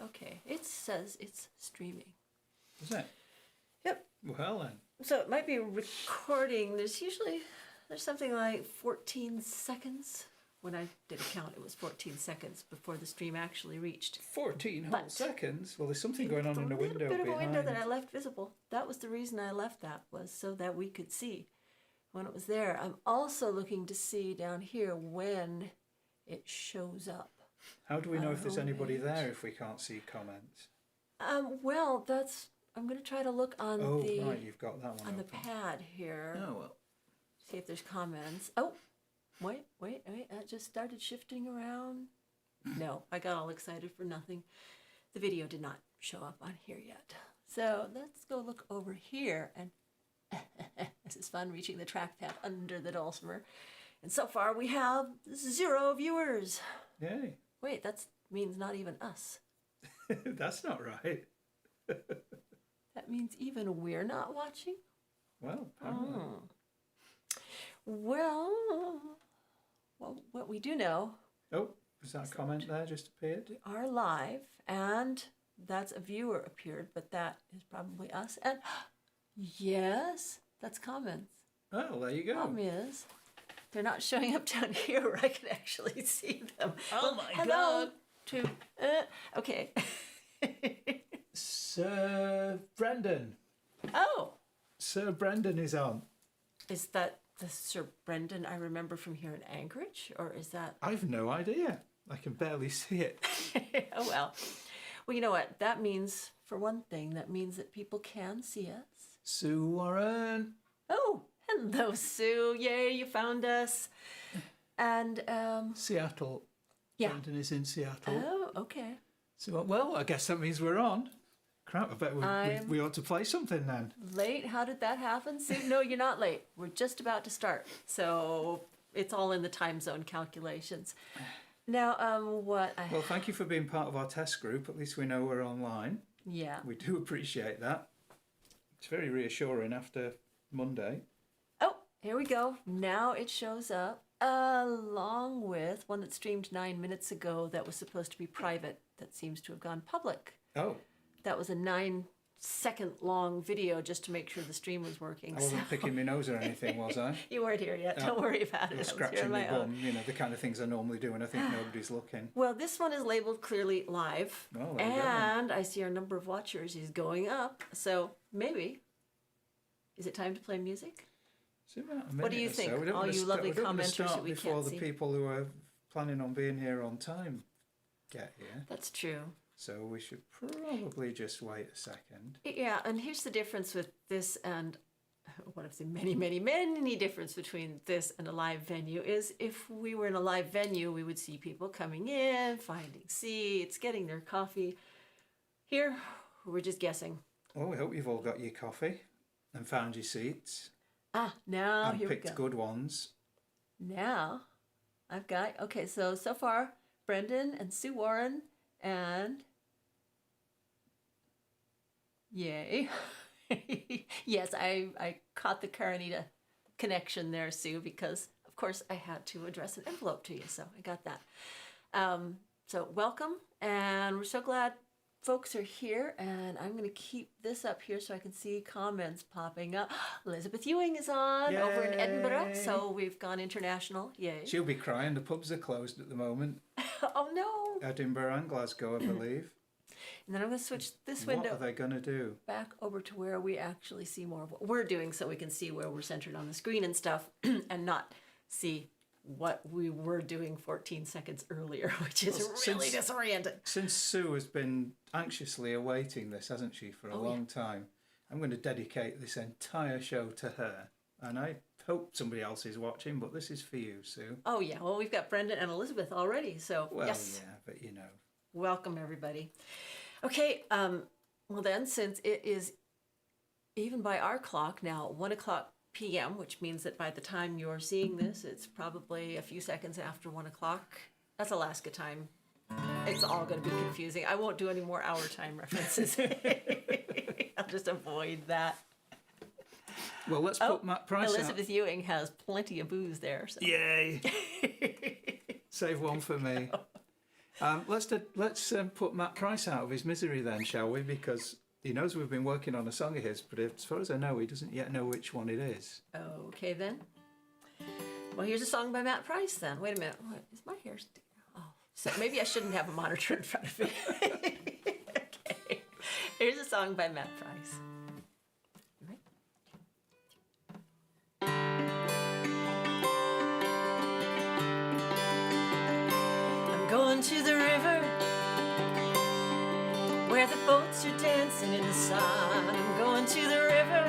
Okay. It says it's streaming. Is it? Yep. Well then. So it might be recording. There's something like 14 seconds. When I did a count, it was 14 seconds before the stream actually reached. 14 whole seconds? Well, there's something going on in the window behind. A little bit of a window that behind. I left visible. That was the reason I left that, was so that we could see when it was there. I'm also looking to see down here when it shows up. How do we know if there's anybody there if we can't see comments? Well, I'm going to try to look on right, you've got that one on open. the pad here. Oh, well. See if there's comments. Oh, wait. That just started shifting around. No, I got all excited for nothing. The video did not show up on here yet. So let's go look over here. And this is fun, reaching the trackpad under the dulcimer. And so far we have 0 viewers. Yay. Wait, that means not even us. That's not right. That means even we're not watching? Well, apparently. Well, what we do know... Oh, was that a comment there just appeared? We are live, and that's a viewer appeared, but that is probably us. And yes, that's comments. Oh, there you go. Problem is, they're not showing up down here where I can actually see them. Oh my hello God. To okay. Sir Brendan. Oh, Sir Brendan is on. is that the Sir Brendan I remember from here in Anchorage, or is that? I've no idea. I can barely see it. Oh well. Well, you know what? That means, for one thing, that means that people can see us. Sue Warren. Oh, hello, Sue. Yay, you found us. And, Seattle. yeah. Brendan is in Seattle. Oh, okay. So, well, I guess that means we're on. Crap, I bet we ought to play something then. Late? How did that happen, Sue? No, you're not late. We're just about to start. So it's all in the time zone calculations. Now, Well, thank you for being part of our test group. At least we know we're online. Yeah. We do appreciate that. It's very reassuring after Monday. Oh, here we go. Now it shows up along with one that streamed 9 minutes ago that was supposed to be private that seems to have gone public. Oh. That was a 9-second long video just to make sure the stream was working. I wasn't picking my nose or anything, was I? You weren't here yet. Don't worry about it. I was I was here scratching on my my own. bum, you know, the kind of things I normally do when I think nobody's looking. Well, this one is labeled clearly live. Oh, there you go. And I see our number of watchers is going up. So maybe, is it time to play music? So about a What do minute you or think, so. We don't all wanna you lovely we don't wanna commenters start that we before can't the see? people who are planning on being here on time get here. That's true. So we should probably just wait a second. Yeah, and here's the difference with this and one of the many, many, many difference between this and a live venue is if we were in a live venue, we would see people coming in, finding seats, getting their coffee. Here, we're just guessing. Well, we hope you've all got your coffee and found your seats Now and here we picked go. good ones. Now, I've got, okay, so far, Brendan and Sue Warren and, yay. Yes, I caught the Karanita connection there, Sue, because, of course, I had to address an envelope to you, so I got that. So welcome, and we're so glad folks are here, and I'm going to keep this up here so I can see comments popping up. Elizabeth Ewing is on over in Edinburgh, so we've gone international. Yay. She'll be crying. The pubs are closed at the moment. Oh, no. Edinburgh and Glasgow, I believe. And then I'm going to switch this window What are they going to do? back over to where we actually see more of what we're doing so we can see where we're centered on the screen and stuff and not see what we were doing 14 seconds earlier, which is really disorienting. Since Sue has been anxiously awaiting this, hasn't she, for a long time, I'm going to dedicate this entire show to her. And I hope somebody else is watching, but this is for you, Sue. Oh, yeah. Well, we've got Brendan and Elizabeth already, so Well, yes. yeah, but you know. Welcome, everybody. Okay, well then, since it is, even by our clock now, 1 o'clock p.m., which means that by the time you're seeing this, it's probably a few seconds after 1 o'clock. That's Alaska time. It's all going to be confusing. I won't do any more hour time references. I'll just avoid that. Well, let's put Matt Price Elizabeth Ewing has plenty of booze there. So. Yay! Save one for me. Let's put Matt Price out of his misery then, shall we? Because he knows we've been working on a song of his, but as far as I know, he doesn't yet know which one it is. Okay then. Well, here's a song by Matt Price then. Wait a minute. What is my hair? Oh, so maybe I shouldn't have a monitor in front of me. Okay. Here's a song by Matt Price. Going to the river where the boats are dancing in the sun. I'm going to the river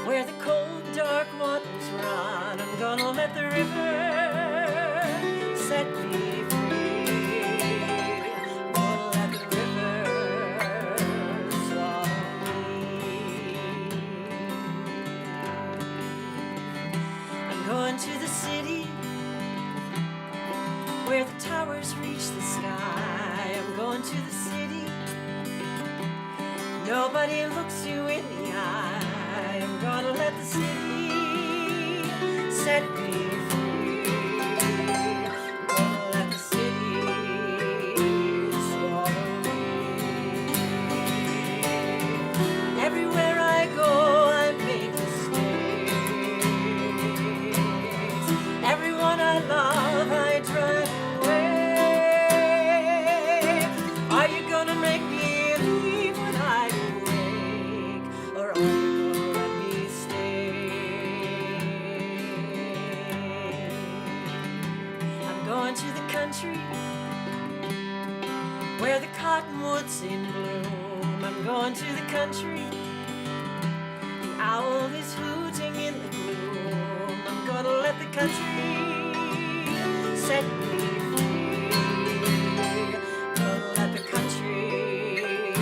where the cold, dark waters run. I'm gonna let the river set me free. I'm gonna let the river swallow me. I'm going to the city where the towers reach the sky. I'm going to the city. Nobody looks you in the eye. I'm gonna let the city set me free. I'm gonna let the city swallow me. Everywhere I go, I make mistakes. Everyone I love, I drive. Where the cottonwoods in bloom. I'm going to the country. The owl is hooting in the gloom. I'm gonna let the country set me free. Gonna let the country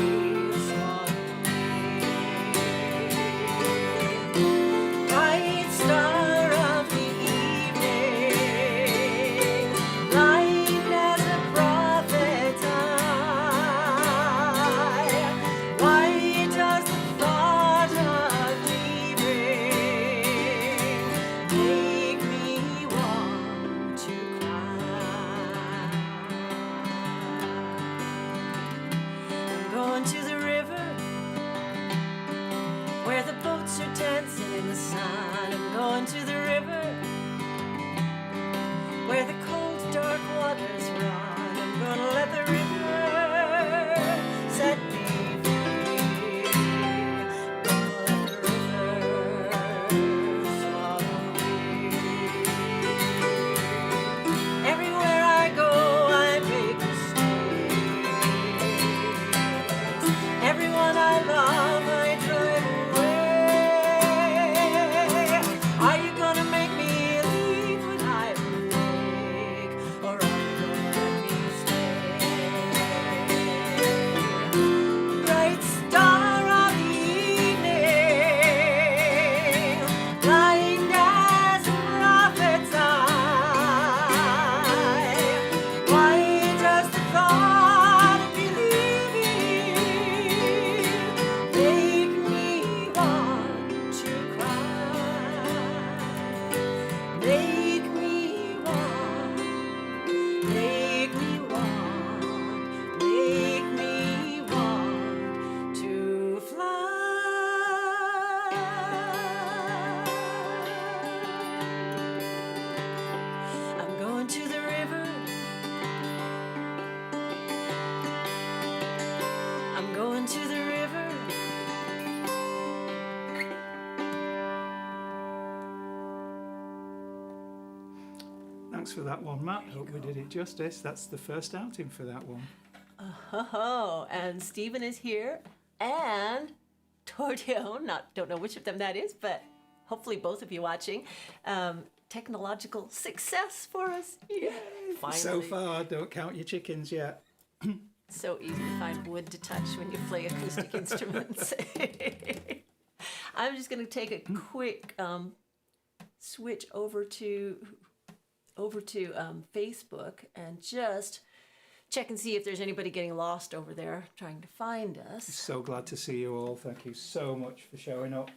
swallow me. Bright star of the evening, light as a prophet's eye. Why does the thought of leaving make me want to cry? I'm going to the river where the boats are dancing in the sun. I'm going to the river where the cold, dark waters run. I'm gonna let the river set me free. Gonna let the river swallow me. Everywhere I go, I make mistakes. Everyone I love, I drive away. Are you gonna make me leave when I break, or are you gonna let me stay? Bright star of the evening, blind as a prophet's eye. Why does the thought of believing make me want to cry? Make me want, make me want, make me want to fly. I'm going to the river. I'm going to the river. Thanks for that one, Matt. Hope we did it justice. That's the first outing for that one. Oh, and Stephen is here, and Tordio, don't know which of them that is, but hopefully both of you watching. Technological success for us. Yay! Finally. So far, don't count your chickens yet. So easy to find wood to touch when you play acoustic instruments. I'm just going to take a quick switch over to Facebook and just check and see if there's anybody getting lost over there trying to find us. So glad to see you all. Thank you so much for showing up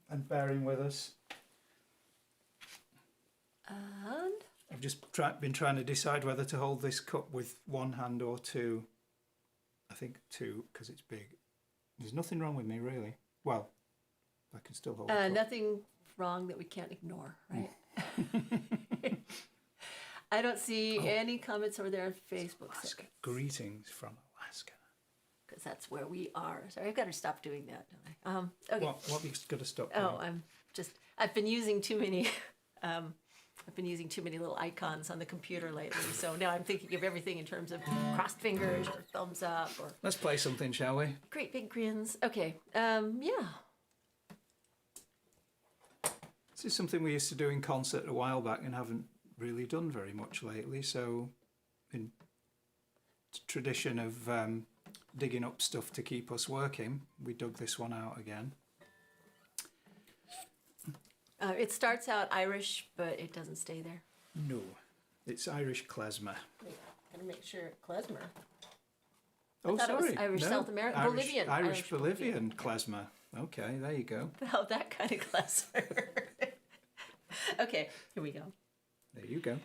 and bearing with us. And I've just been trying to decide whether to hold this cup with one hand or two. I think two, because it's big. There's nothing wrong with me, really. Well, I can still hold it. Nothing wrong that we can't ignore, right? I don't see any comments over there on Facebook. Alaska. Greetings from Alaska. Because that's where we are. Sorry, I've got to stop doing that, don't I? Okay. What have you got to stop doing? Oh, I've been using too many, little icons on the computer lately. So now I'm thinking of everything in terms of crossed fingers or thumbs up or Let's play something, shall we? great big grins. Okay. Yeah. This is something we used to do in concert a while back and haven't really done very much lately. So, in tradition of digging up stuff to keep us working, we dug this one out again. It starts out Irish, but it doesn't stay there. No, it's Irish klezmer. Wait, gotta make sure klezmer. Oh, thought it was sorry. Irish South American, Bolivian. Irish Bolivian klezmer. Okay, there you go. Oh, that kind of klezmer. Okay, here we go. There you go.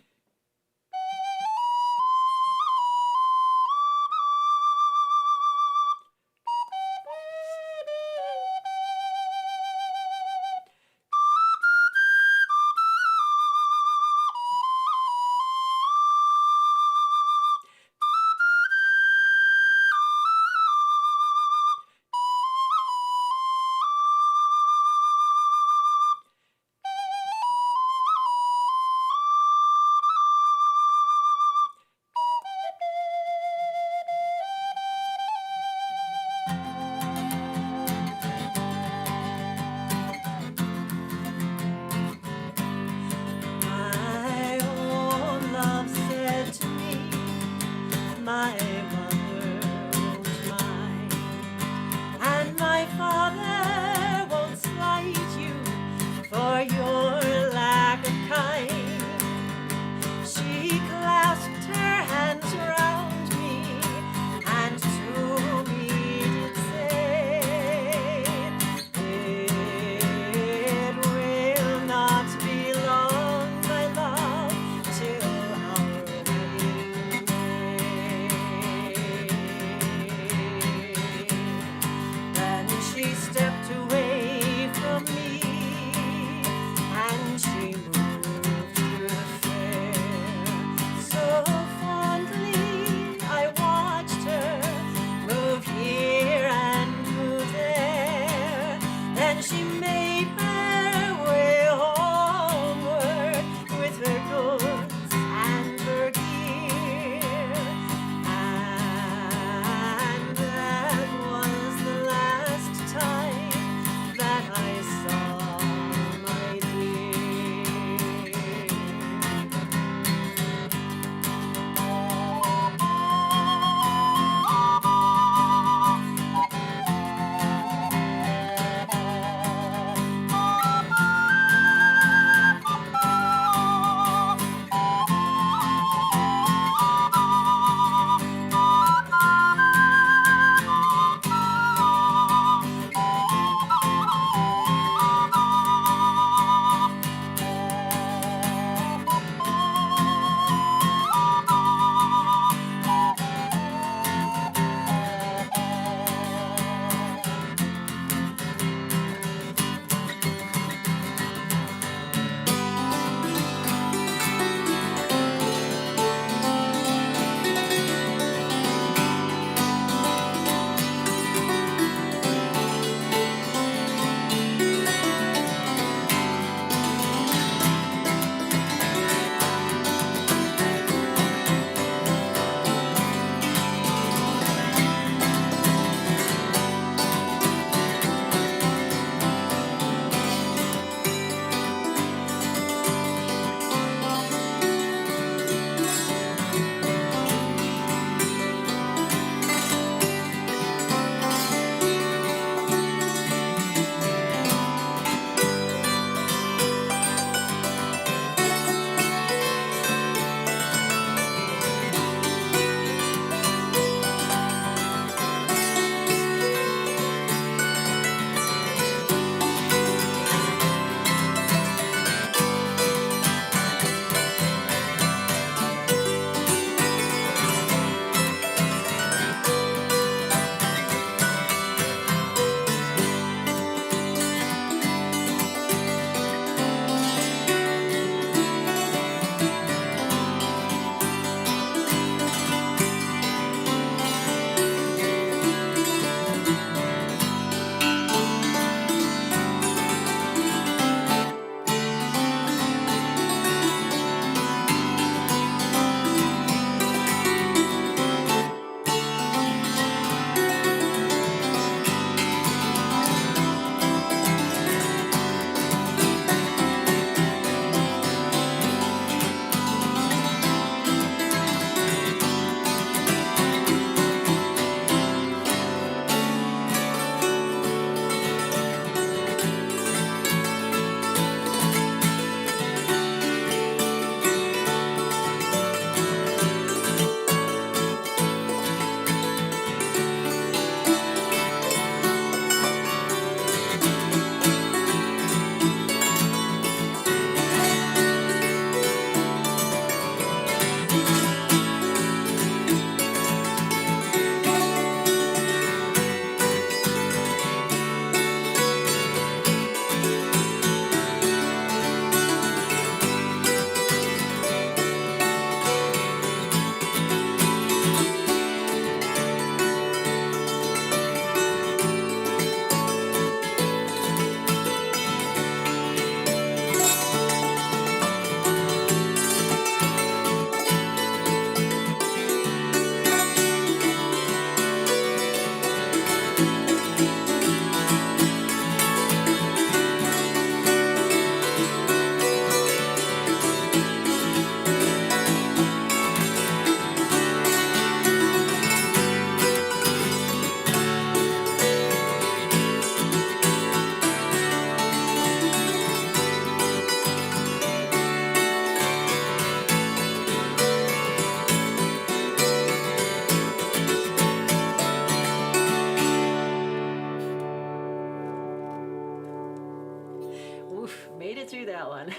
that one.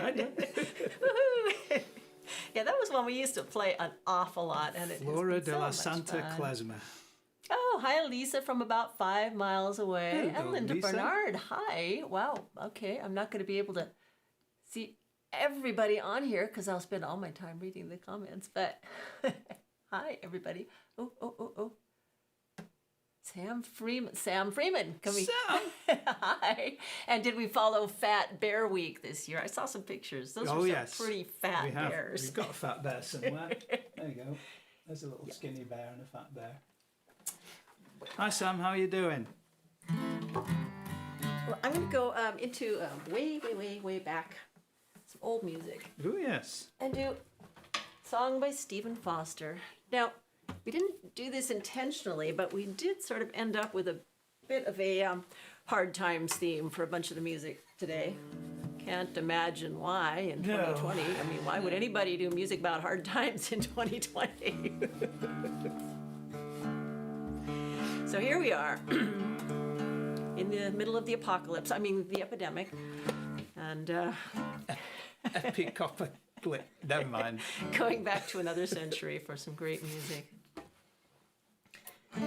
I know. Woohoo! Yeah, that was one we used to play an awful lot. And it Flora has de been la so much Santa fun. Klezmer. Oh, hi, Lisa from about 5 miles away. Hello, And Linda Lisa. Bernard. Hi. Wow. Okay, I'm not going to be able to see everybody on here because I'll spend all my time reading the comments. But hi, everybody. Oh. Sam Freeman. Coming. Sam! Hi. And did we follow Fat Bear Week this year? I saw some pictures. Those were some yes. pretty fat We have. bears. We've got a fat bear somewhere. There you go. There's a little skinny bear and a fat bear. Hi Sam, how are you doing? Well, I'm going to go into way back, some old music, Oh yes. and do a song by Stephen Foster. Now, we didn't do this intentionally, but we did sort of end up with a bit of a hard times theme for a bunch of the music today. Can't imagine why in 2020. I mean, why would anybody do music about hard times in 2020? So here we are in the middle of the apocalypse. I mean, the epidemic. And Epicopalit. Never mind. going back to another century for some great music. Got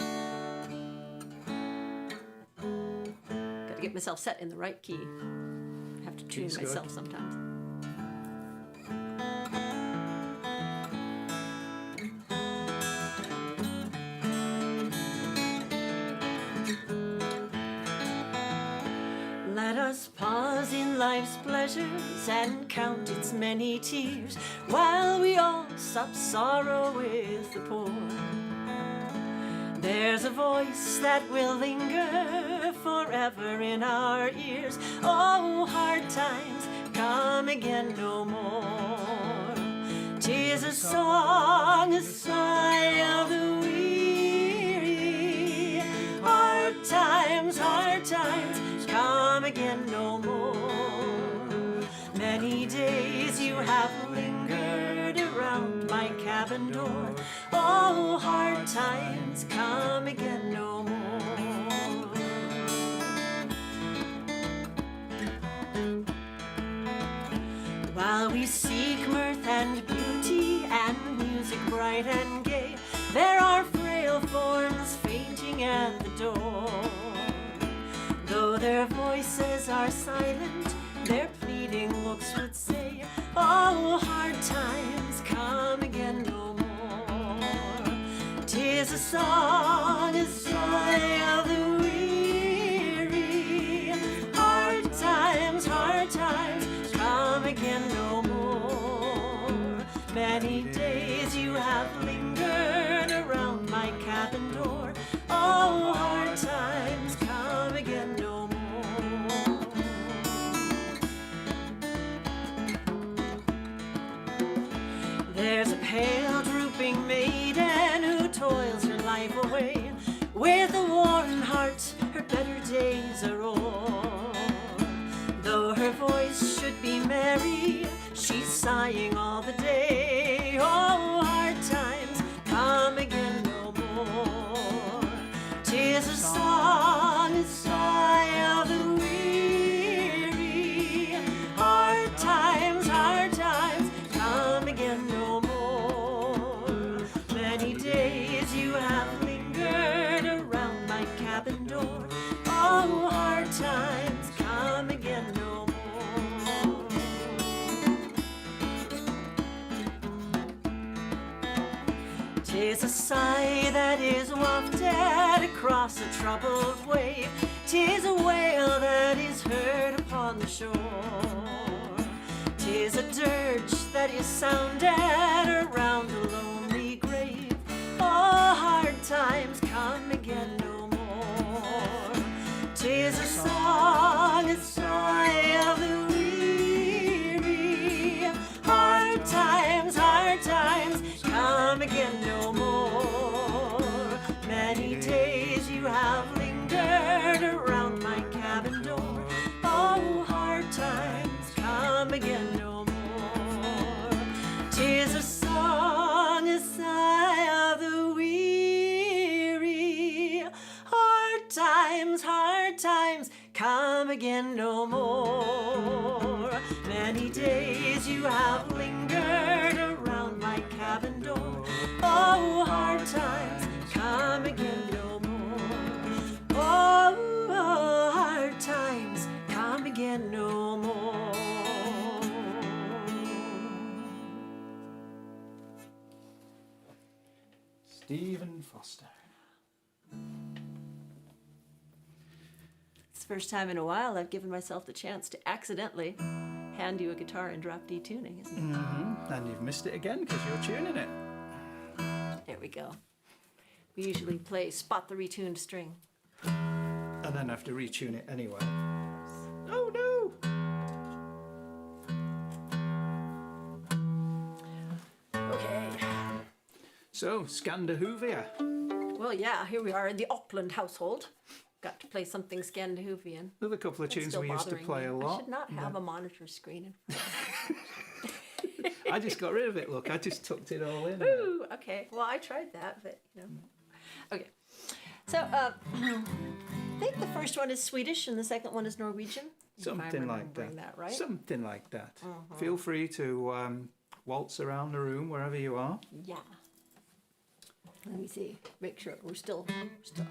to get myself set in the right key. I have to tune Key's myself good. sometimes. Let us pause in life's pleasures and count its many tears while we all sup sorrow with the poor. There's a voice that will linger forever in our ears. Oh, hard times come again no more. 'Tis a song, a sigh of the weary. Hard times come again no more. Many days you have lingered around my cabin door. Oh, hard times come again no more. While we seek mirth and beauty and music bright and gay, there are frail forms fainting at the door. Though their voices are silent, their pleading looks would say, oh, hard times come again no more. 'Tis a song, a sigh of the weary. Hard times come again no more. Many days you have lingered around my cabin door. Oh, hard times come again no more. There's a pale drooping maiden who toils her life away. With a worn heart, her better days are o'er. Though her voice should be merry, she's sighing all the day. Oh, hard times come again no more. 'Tis a song, a sigh of the weary. Hard times come again no more. Many days you have lingered around my cabin door. Oh, hard times come again no more. 'Tis a sigh that is wafted across a troubled wave. 'Tis a wail that is heard upon the shore. 'Tis a dirge that is sounded around a lonely grave. Oh, hard times come again no more. 'Tis a song, a sigh of the weary. Hard times come again no more. Many days you have lingered around my cabin door. Oh, hard times come again no more. 'Tis a song, a sigh of the weary. Hard times come again no more. times come again no more. Oh, hard times come again no more. Stephen Foster. It's the first time in a while I've given myself the chance to accidentally hand you a guitar and drop D tuning, isn't it? Mm-hmm. And you've missed it again because you're tuning it. There we go. We usually play spot the retuned string. And then have to retune it anyway. Oh no! Okay. So, Scandahuvia. Well, yeah, here we are in the Opland household. Got to play something Scandinavian. Another couple of It's tunes still we used to bothering play me. a lot. I should not have a monitor screen in front I just got rid of it, look. I just tucked it all in. Ooh, okay. Well, I tried that, but, you know. Okay. So, I think the first one is Swedish and the second one is Norwegian. If I'm Something like remembering that. Right? Something like that. Feel free to waltz around the room wherever you are. Yeah. Let me see. Make sure we're still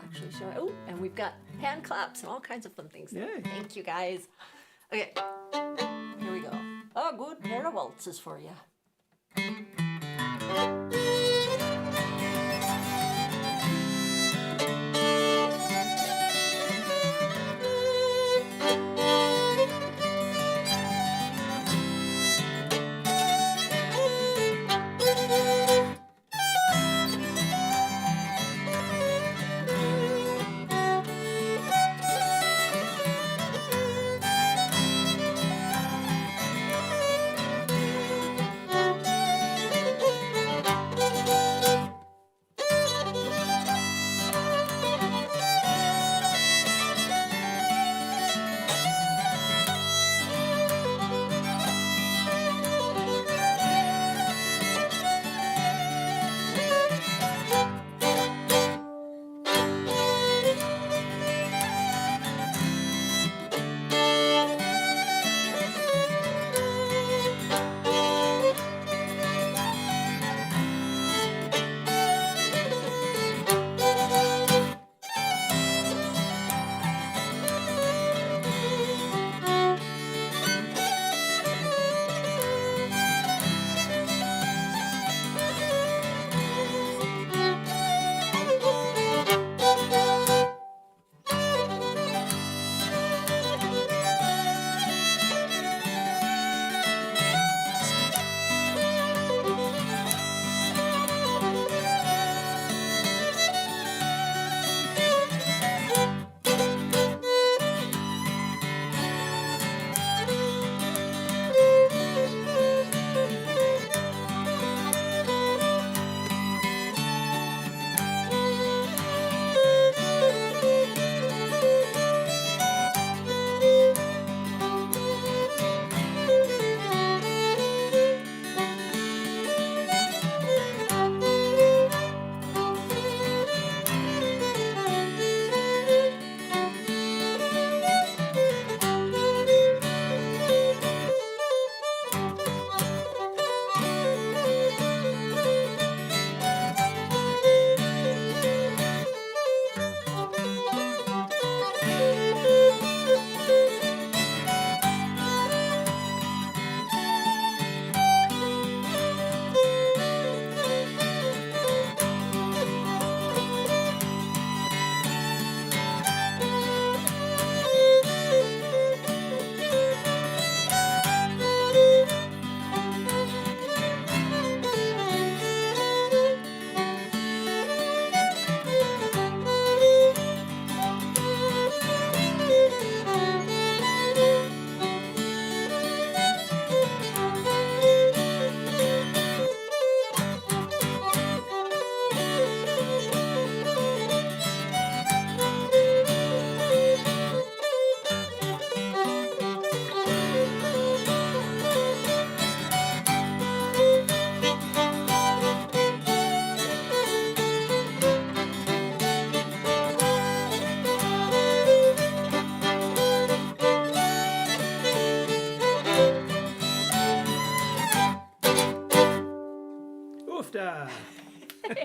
actually showing. Oh, and we've got hand claps and all kinds of fun things. Yay. Thank you, guys. Okay. Here we go. A good pair of waltzes for you.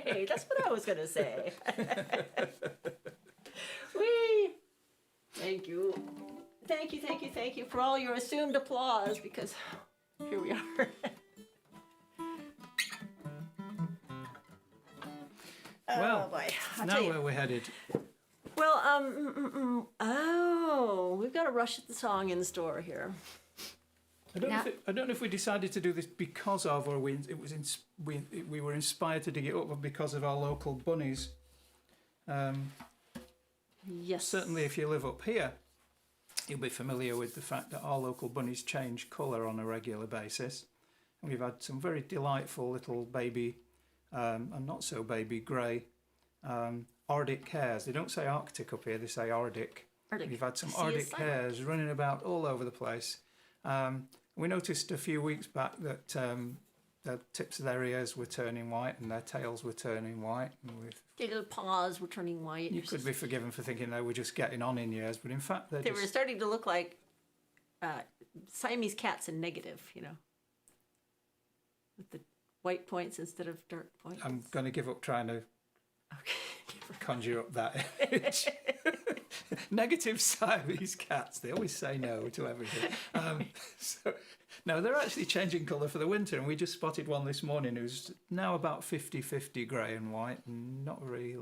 Hey, that's what I was going to say. Whee! Thank you. Thank you for all your assumed applause, because here we are. Well, oh boy. now where we're headed. Well, we've got a rush at the song in store here. I don't know if we decided to do this because of, or we were inspired to dig it up because of our local bunnies. Yes. Certainly, if you live up here, you'll be familiar with the fact that our local bunnies change colour on a regular basis. And we've had some very delightful little baby, and not so baby grey, Arctic hares. They don't say Arctic up here, they say Arctic. We've had some Arctic hares running about all over the place. We noticed a few weeks back that the tips of their ears were turning white and their tails were turning white. And their little paws were turning white. You could be forgiven for thinking they were just getting on in years, but in fact they were starting to look like Siamese cats in negative, with the white points instead of dark points. I'm going to give up trying to conjure up that image. Negative Siamese cats, they always say no to everything. No, they're actually changing colour for the winter, and we just spotted one this morning who's now about 50-50 grey and white, and not very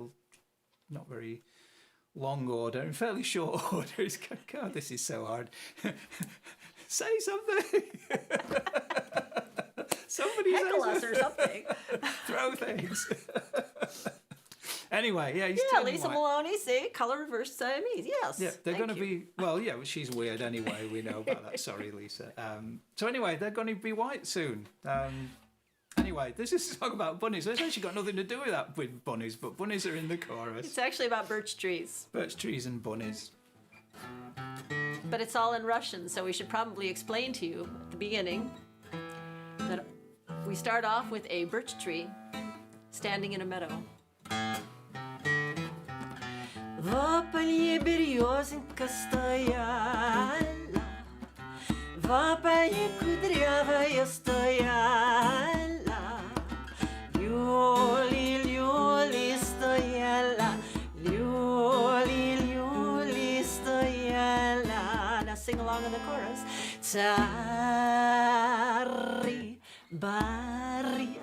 long order, and fairly short order. It's God, this is so hard. Say something. Somebody heckle us or something. Throw things. Anyway, yeah, he's yeah, Lisa Maloney, say color reverse Siamese. Yes. Yeah, they're going to be, well, yeah, she's weird anyway. We know about that. Sorry, Lisa. So anyway, they're going to be white soon. Anyway, this is a song about bunnies. It's actually got nothing to do with that with bunnies, but bunnies are in the chorus. It's actually about birch trees. Birch trees and bunnies. But it's all in Russian, so we should probably explain to you at the beginning that we start off with a birch tree standing in a meadow. В Polye Beryozenka Stoyala, в Polye кудрявая Stoyala, Люли Stoyala, Люли Stoyala. Now sing along in the chorus. Tsari, bari,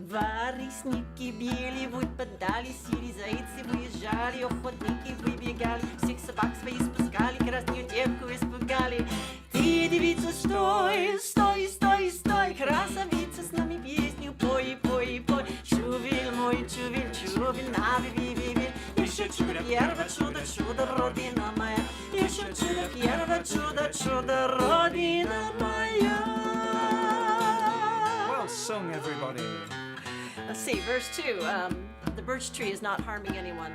Vari, снеги бели, выпадали, сели зайцы, выезжали, охотники выбегали, всех собак своих спускали, красную девку испугали. Ты, девица, стой, стой, стой, стой, красавица, с нами песню пой, пой, пой. Чувель мой, чувель, чувель, нави, еще чудо, первое чудо, чудо, родина моя, еще чудо, первое чудо, чудо, родина моя. Well sung, everybody. Let's see, verse 2. The birch tree is not harming anyone.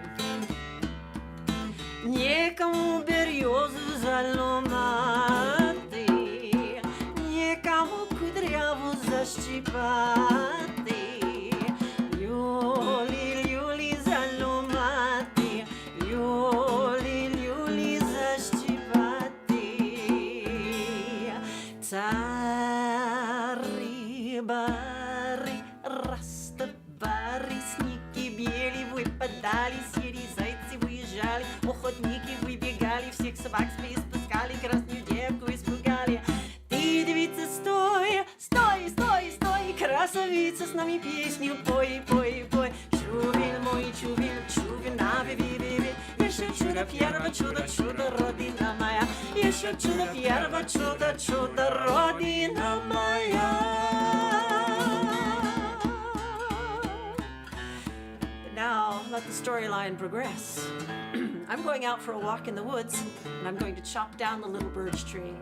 Некому березу заломати, некому кудряву защипати, люли заломати, люли защипати. Цари, бари, снеги бели, выпадали, сели зайцы, выезжали, охотники выбегали, всех собак своих спускали, красную девку испугали. Ты, девица, стой, стой, стой, стой, красавица, с нами песню пой, пой, пой. Чувель мой, чувель, чувель, нави, еще чудо, первое чудо, чудо, родина моя, еще чудо, первое чудо, чудо, родина моя. Now, let the storyline progress. I'm going out for a walk in the woods, and I'm going to chop down the little birch tree.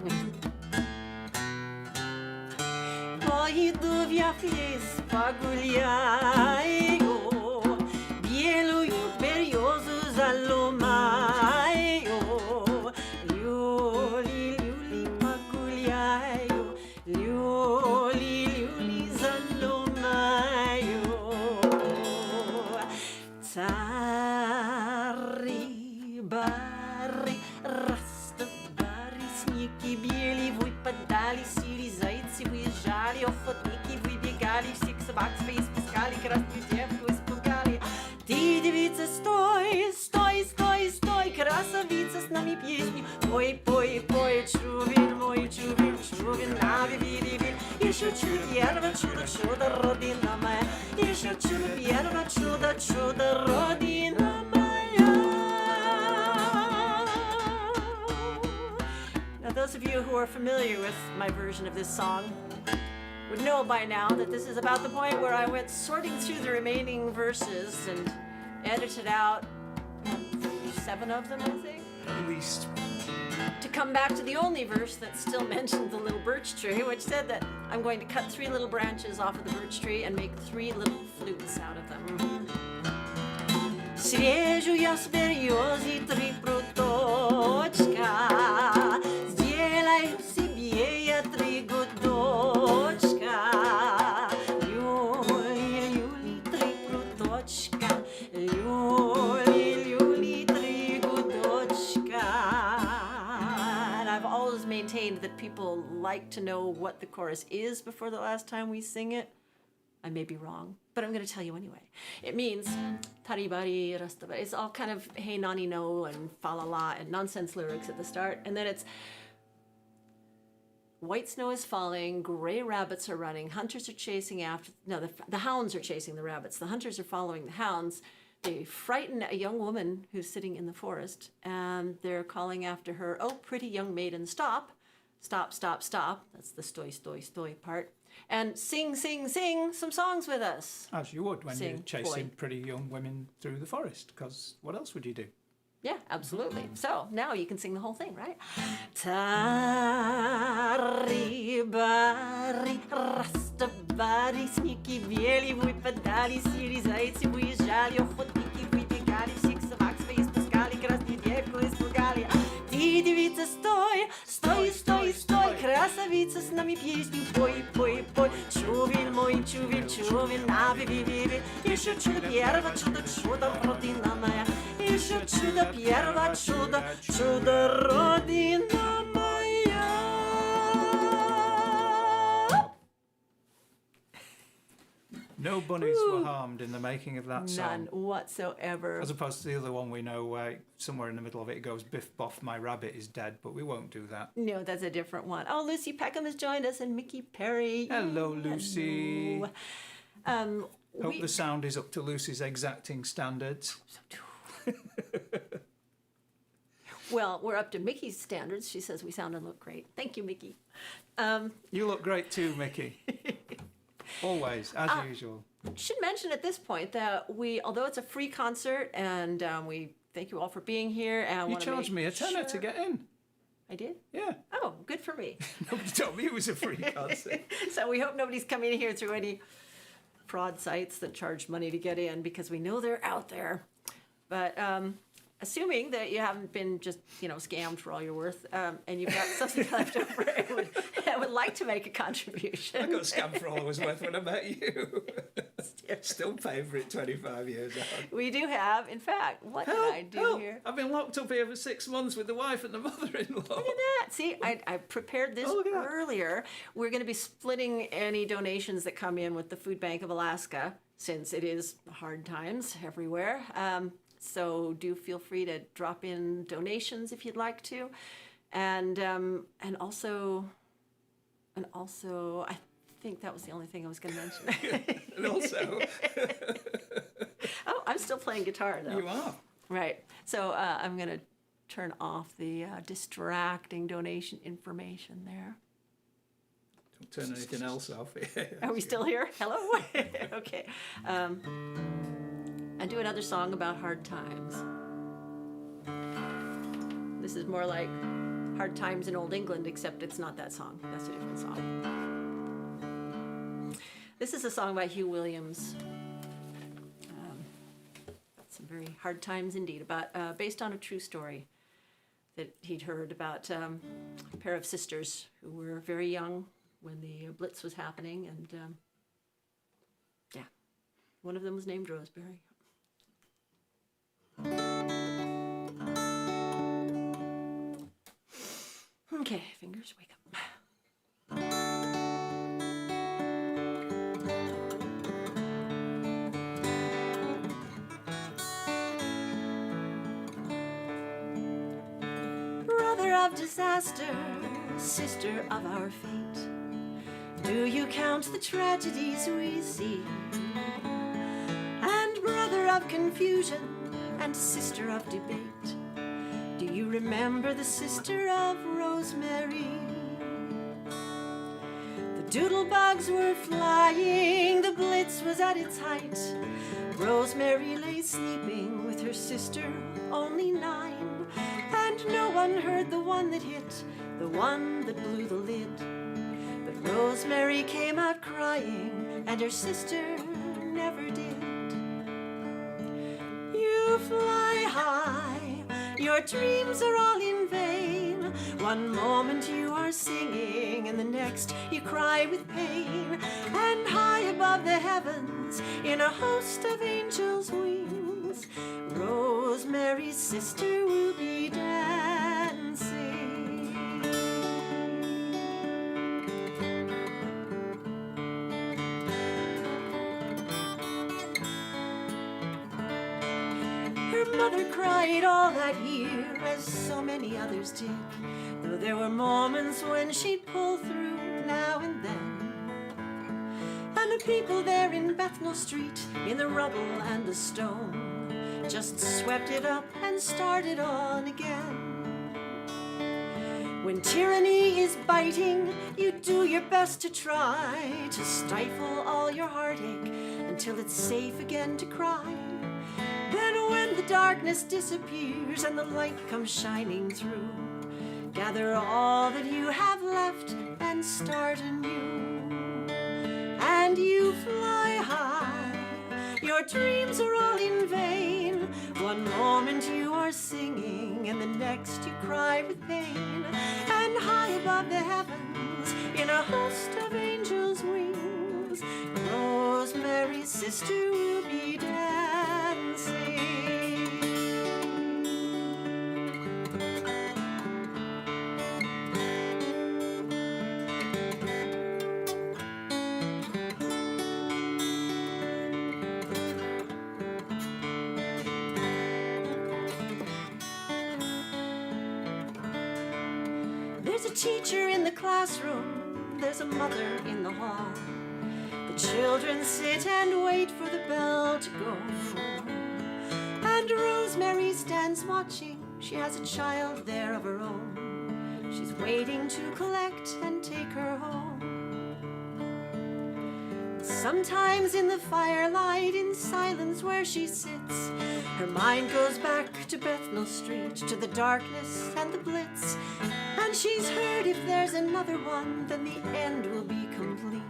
Пойду я в лес погуляю, белую березу заломаю, люли погуляю, люли заломаю. Цари, бари, растабари, снеги бели, выпадали, сели зайцы, выезжали, охотники выбегали, всех собак своих спускали, красную девку čuvin, moj čuvin, navi vidi vid. Еще чудо, чудо, родина моя. Еще чудо, чудо, родина моя. Now, those of you who are familiar with my version of this song would know by now that this is about the point where I went sorting through the remaining verses and edited out 7 of them, I think. At least. To come back to the only verse that still mentioned the little birch tree, which said that I'm going to cut 3 little branches off of the birch tree and make 3 little flutes out of them. Срежу я с березы 3 пруточка, сделаю себе я 3 гудочка. Люли, 3 пруточка, люли, 3 гудочка. I've always maintained that people like to know what the chorus is before the last time we sing it. I may be wrong, but I'm going to tell you anyway. It means taribari, rastabari. It's all kind of hey nani no and fa la la and nonsense lyrics at the start. And then it's white snow is falling, gray rabbits are running, hunters are chasing after, no, the hounds are chasing the rabbits. The hunters are following the hounds. They frighten a young woman who's sitting in the forest, and they're calling after her, oh, pretty young maiden, stop, stop, stop, stop. That's the stoy, stoy, stoy part. And sing, sing, sing some songs with us. As you would when Sing, you're chasing boy. pretty young women through the forest, because what else would you do? Yeah, absolutely. So now you can sing the whole thing, right? Taribari, rastabari, снеги бели, выпадали, сири зайцы, выезжали, охотники выбегали, всех собак своих спускали, красные девку испугали. Ты, девица, стой, стой, стой, стой, красавица, с нами песню пой, пой, пой. Чувин мой, чувин, нави, ви. Еще чудо первого, чудо, родина моя. Еще чудо первого, чудо, родина моя. No bunnies were harmed in the making of that None song. whatsoever. As opposed to the other one we know where somewhere in the middle of it goes, biff boff, my rabbit is dead, but we won't do that. No, that's a different one. Oh, Lucy Peckham has joined us and Mickey Perry. Hello, Lucy. Hello. Hope the sound is up to Lucy's exacting standards. Well, we're up to Mickey's standards. She says we sound and look great. Thank you, Mickey. You look great too, Mickey. Always, as usual. Should mention at this point that although it's a free concert, and we thank you all for being here. And You charged me a tenner to get in. I did? Yeah. Oh, good for me. Nobody told me it was a free concert. So we hope nobody's coming in here through any fraud sites that charge money to get in, because we know they're out there. But assuming that you haven't been just, scammed for all you're worth, and you've got something left over and would like to make a contribution. I got scammed for all I was worth when I met you. Still paying for it 25 years on. We do have, in fact, what did I do here? I've been locked up here for 6 months with the wife and the mother-in-law. Look at that. See, I prepared this earlier. We're going to be splitting any donations that come in with the Food Bank of Alaska, since it is hard times everywhere. So do feel free to drop in donations if you'd like to, and also, I think that was the only thing I was going to mention. And also, oh, I'm still playing guitar though. you are. Right. So I'm going to turn off the distracting donation information there. Don't turn anything else off. Are we still here? Hello? Okay. And do another song about hard times. This is more like Hard Times in Old England, except it's not that song. That's a different song. This is a song by Hugh Williams. Some very hard times indeed, about based on a true story that he'd heard about a pair of sisters who were very young when the Blitz was happening, and one of them was named Rosemary. Okay, fingers, wake up. Brother, of disaster, sister of our fate, do you count the tragedies we see? And brother of confusion and sister of debate, do you remember the sister of Rosemary? The doodlebugs were flying, the blitz was at its height. Rosemary lay sleeping with her sister, only 9, and no one heard the one that hit, the one that blew the lid. But Rosemary came out crying, and her sister never did. You fly high, your dreams are all in vain. One moment you are singing, and the next you cry with pain. And high above the heavens, in a host of angels' wings, Rosemary's sister will be dancing. Her mother cried all that year, as so many others did, though there were moments when she'd pull through now and then. And the people there in Bethnal Street, in the rubble and the stone, just swept it up and started on again. When tyranny is biting, you do your best to try to stifle all your heartache until it's safe again to cry. Then when the darkness disappears and the light comes shining through, gather all that you have left and start anew. And you fly high, your dreams are all in vain. One moment you are singing, and the next you cry with pain. And high above the heavens, in a host of angels' wings, Rosemary's sister will be dancing. There's a teacher in the classroom, there's a mother in the hall. The children sit and wait for the bell to go. And Rosemary stands watching, she has a child there of her own. She's waiting to collect and take her home. Sometimes in the firelight, in silence where she sits, her mind goes back to Bethnal Street, to the darkness and the blitz. And she's heard if there's another one, then the end will be complete.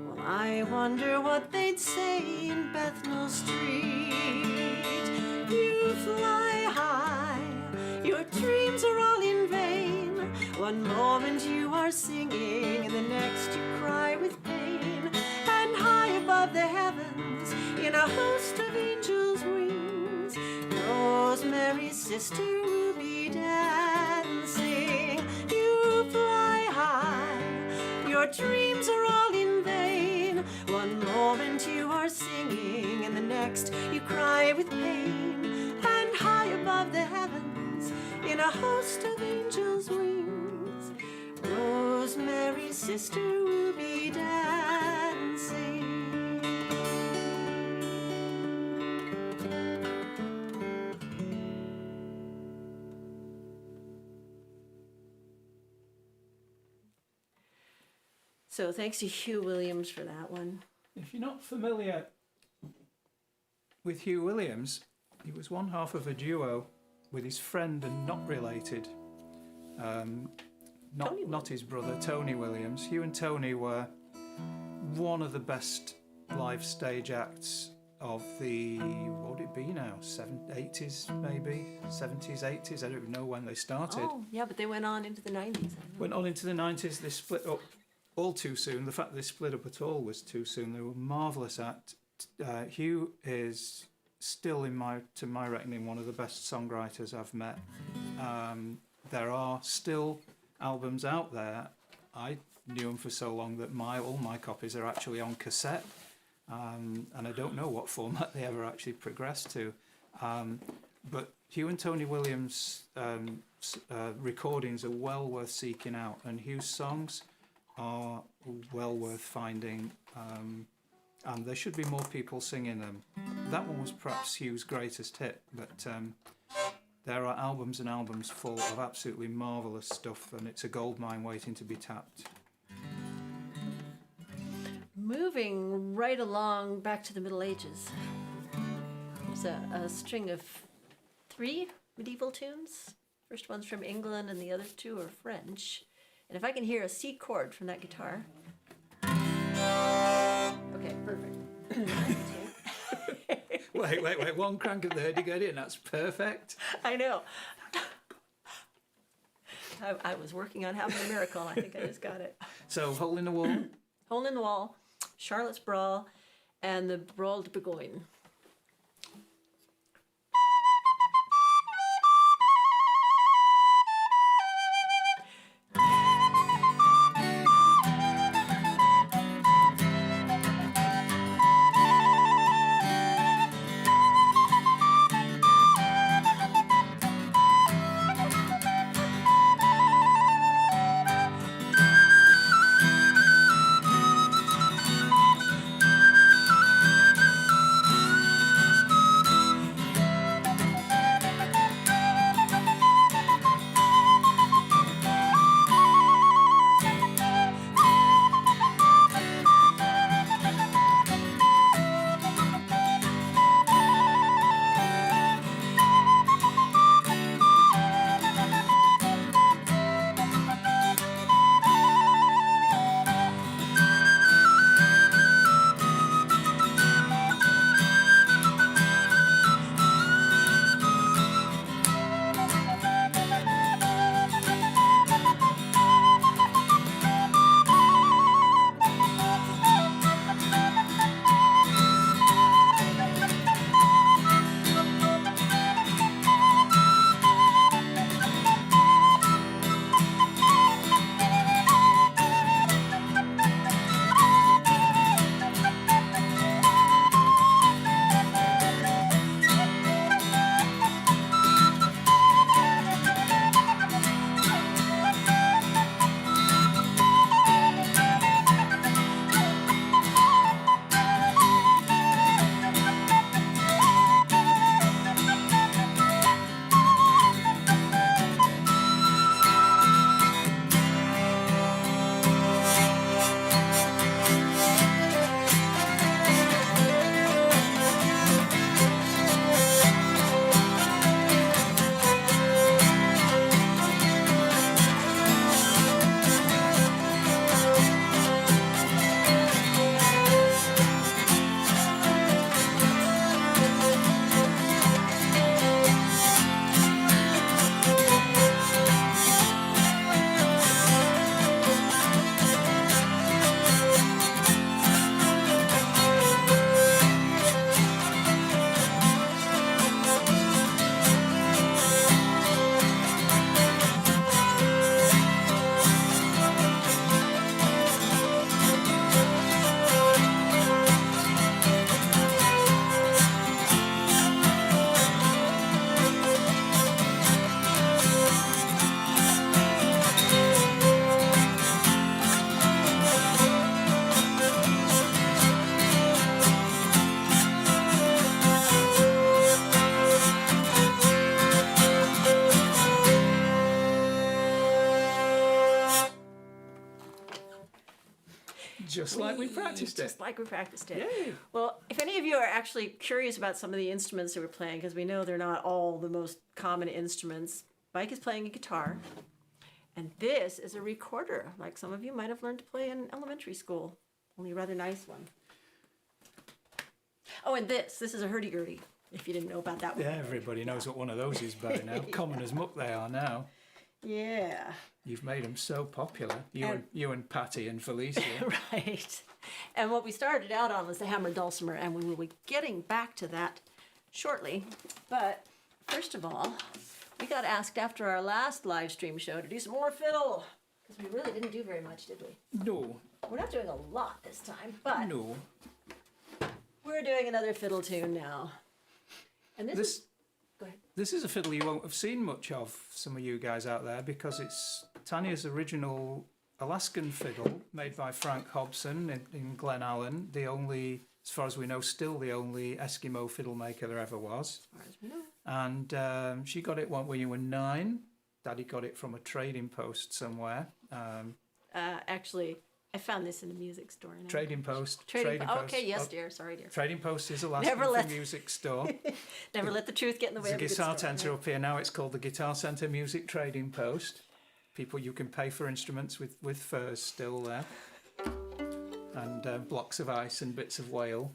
Well, I wonder what they'd say in Bethnal Street. You fly high, your dreams are all in vain. One moment you are singing, and the next you cry with pain. And high above the heavens, in a host of angels' wings, Rosemary's sister will be dancing. You fly high, your dreams are all in vain. One moment you are singing, and the next you cry with pain. And high above the heavens, in a host of angels' wings, Rosemary's sister will be dancing. So thanks to Hugh Williams for that one. If you're not familiar with Hugh Williams, he was one half of a duo with his friend and not related, not his brother, Tony Williams. Hugh and Tony were one of the best live stage acts of the, what would it be now, 80s maybe, 70s, 80s, I don't know when they started. Oh, yeah, but they went on into the 90s. Went on into the 90s, they split up all too soon. The fact that they split up at all was too soon. They were marvellous at. Hugh is still, to my reckoning, one of the best songwriters I've met. There are still albums out there. I knew them for so long that all my copies are actually on cassette, and I don't know what format they ever actually progressed to. But Hugh and Tony Williams' recordings are well worth seeking out, and Hugh's songs are well worth finding, and there should be more people singing them. That one was perhaps Hugh's greatest hit, but there are albums and albums full of absolutely marvellous stuff, and it's a goldmine waiting to be tapped. Moving right along back to the Middle Ages, there's a string of 3 medieval tunes. First one's from England and the other 2 are French. And if I can hear a C chord from that guitar. Okay, perfect. Wait, one crank of the hurdy-gurdy and that's perfect. I know. I was working on having a miracle and I think I just got it. So, Hole in the Wall. Hole in the Wall, Charlotte's Brawl, and the Brawl de Borgogne. Just like we practiced it. Just like we practiced it. Yay. Well, if any of you are actually curious about some of the instruments that we're playing, because we know they're not all the most common instruments, Mike is playing a guitar, and this is a recorder, like some of you might have learned to play in elementary school, only a rather nice one. Oh, and this is a hurdy-gurdy, if you didn't know about that one. Yeah, everybody knows what one of those is by now. Common as muck they are now. Yeah. You've made them so popular. You and Patty and Felicia. Right. And what we started out on was the hammered dulcimer, and we will be getting back to that shortly. But first of all, we got asked after our last live stream show to do some more fiddle, because we really didn't do very much, did we? No. We're not doing a lot this time, but No. we're doing another fiddle tune now. And this is... Go ahead. This is a fiddle you won't have seen much of, some of you guys out there, because it's Tania's original Alaskan fiddle made by Frank Hobson in Glen Allen, the only, as far as we know, still the only Eskimo fiddle maker there ever was. As far as we know. And she got it when you were 9. Daddy got it from a trading post somewhere. Actually, I found this in a music store. Now. Trading post. Okay, yes, dear. Sorry, dear. Trading post is a Alaskan music store. Never let the truth get in the way of a There's a guitar story, centre up here now. It's called the Guitar Centre Music Trading Post. People you can pay for instruments with furs still there. And blocks of ice and bits of whale.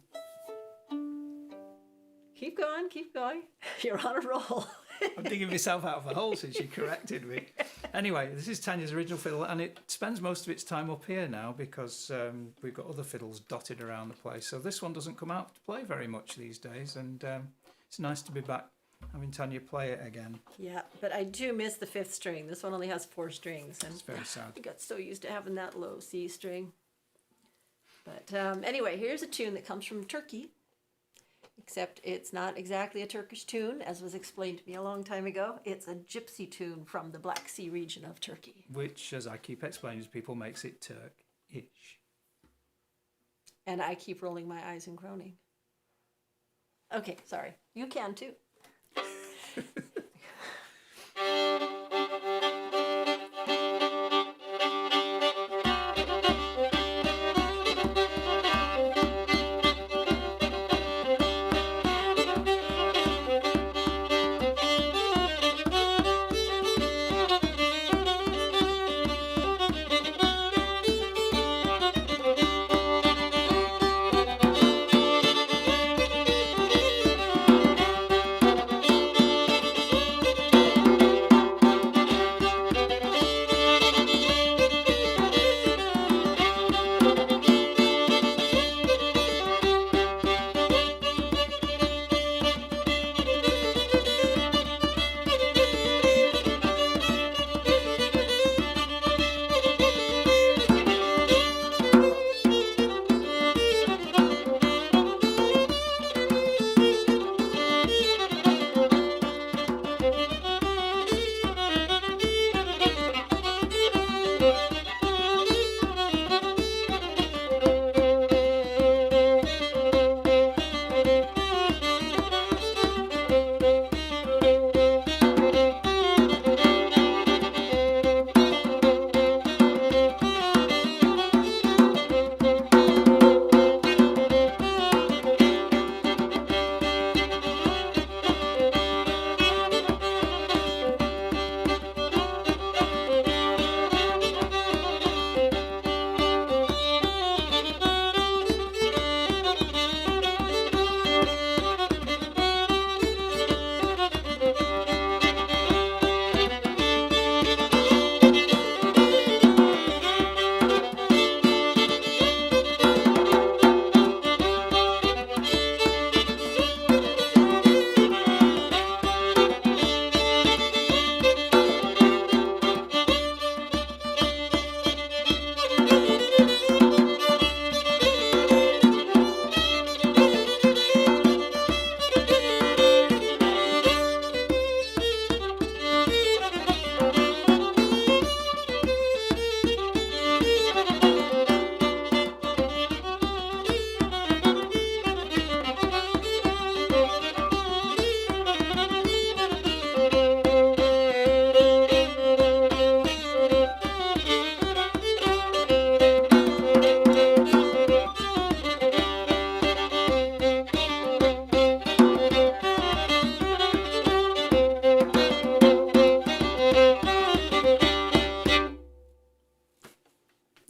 Keep going, keep going. You're on a roll. I'm digging myself out of a hole since you corrected me. Anyway, this is Tania's original fiddle, and it spends most of its time up here now because we've got other fiddles dotted around the place. So this one doesn't come out to play very much these days, and it's nice to be back having Tania play it again. Yeah, but I do miss the 5th string. This one only has 4 strings. And It's very sad. I got so used to having that low C string. But anyway, here's a tune that comes from Turkey. Except it's not exactly a Turkish tune, as was explained to me a long time ago. It's a gypsy tune from the Black Sea region of Turkey. Which, as I keep explaining to people, makes it Turk-ish. And I keep rolling my eyes and groaning. Okay, sorry. You can too.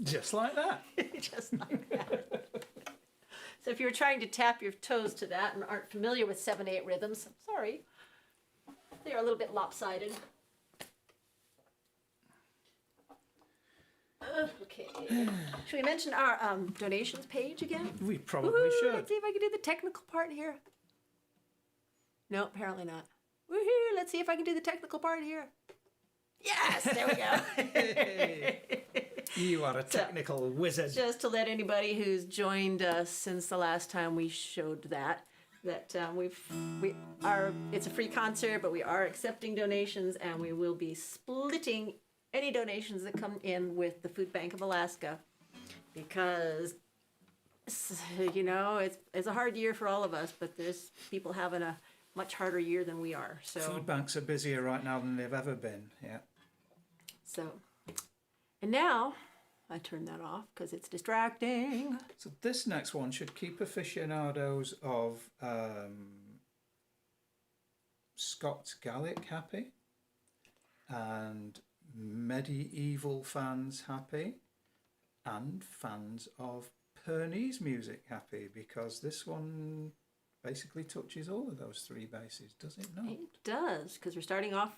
Just like that. Just like that. So if you're trying to tap your toes to that and aren't familiar with 7/8 rhythms, I'm sorry. They are a little bit lopsided. Okay. Should we mention our donations page again? We probably Woohoo, should. let's see if I can do the technical part here. No, apparently not. Woohoo, let's see if I can do the technical part here. Yes, there we go. You are a technical wizard. Just to let anybody who's joined us since the last time we showed that, that it's a free concert, but we are accepting donations, and we will be splitting any donations that come in with the Food Bank of Alaska, because it's a hard year for all of us, but there's people having a much harder year than we are. So food banks are busier right now than they've ever been. Yeah. So, and now I turn that off because it's distracting. So this next one should keep aficionados of Scots Gaelic happy, and medieval fans happy, and fans of Pyrenees music happy, because this one basically touches all of those three bases, does it not? It does, because we're starting off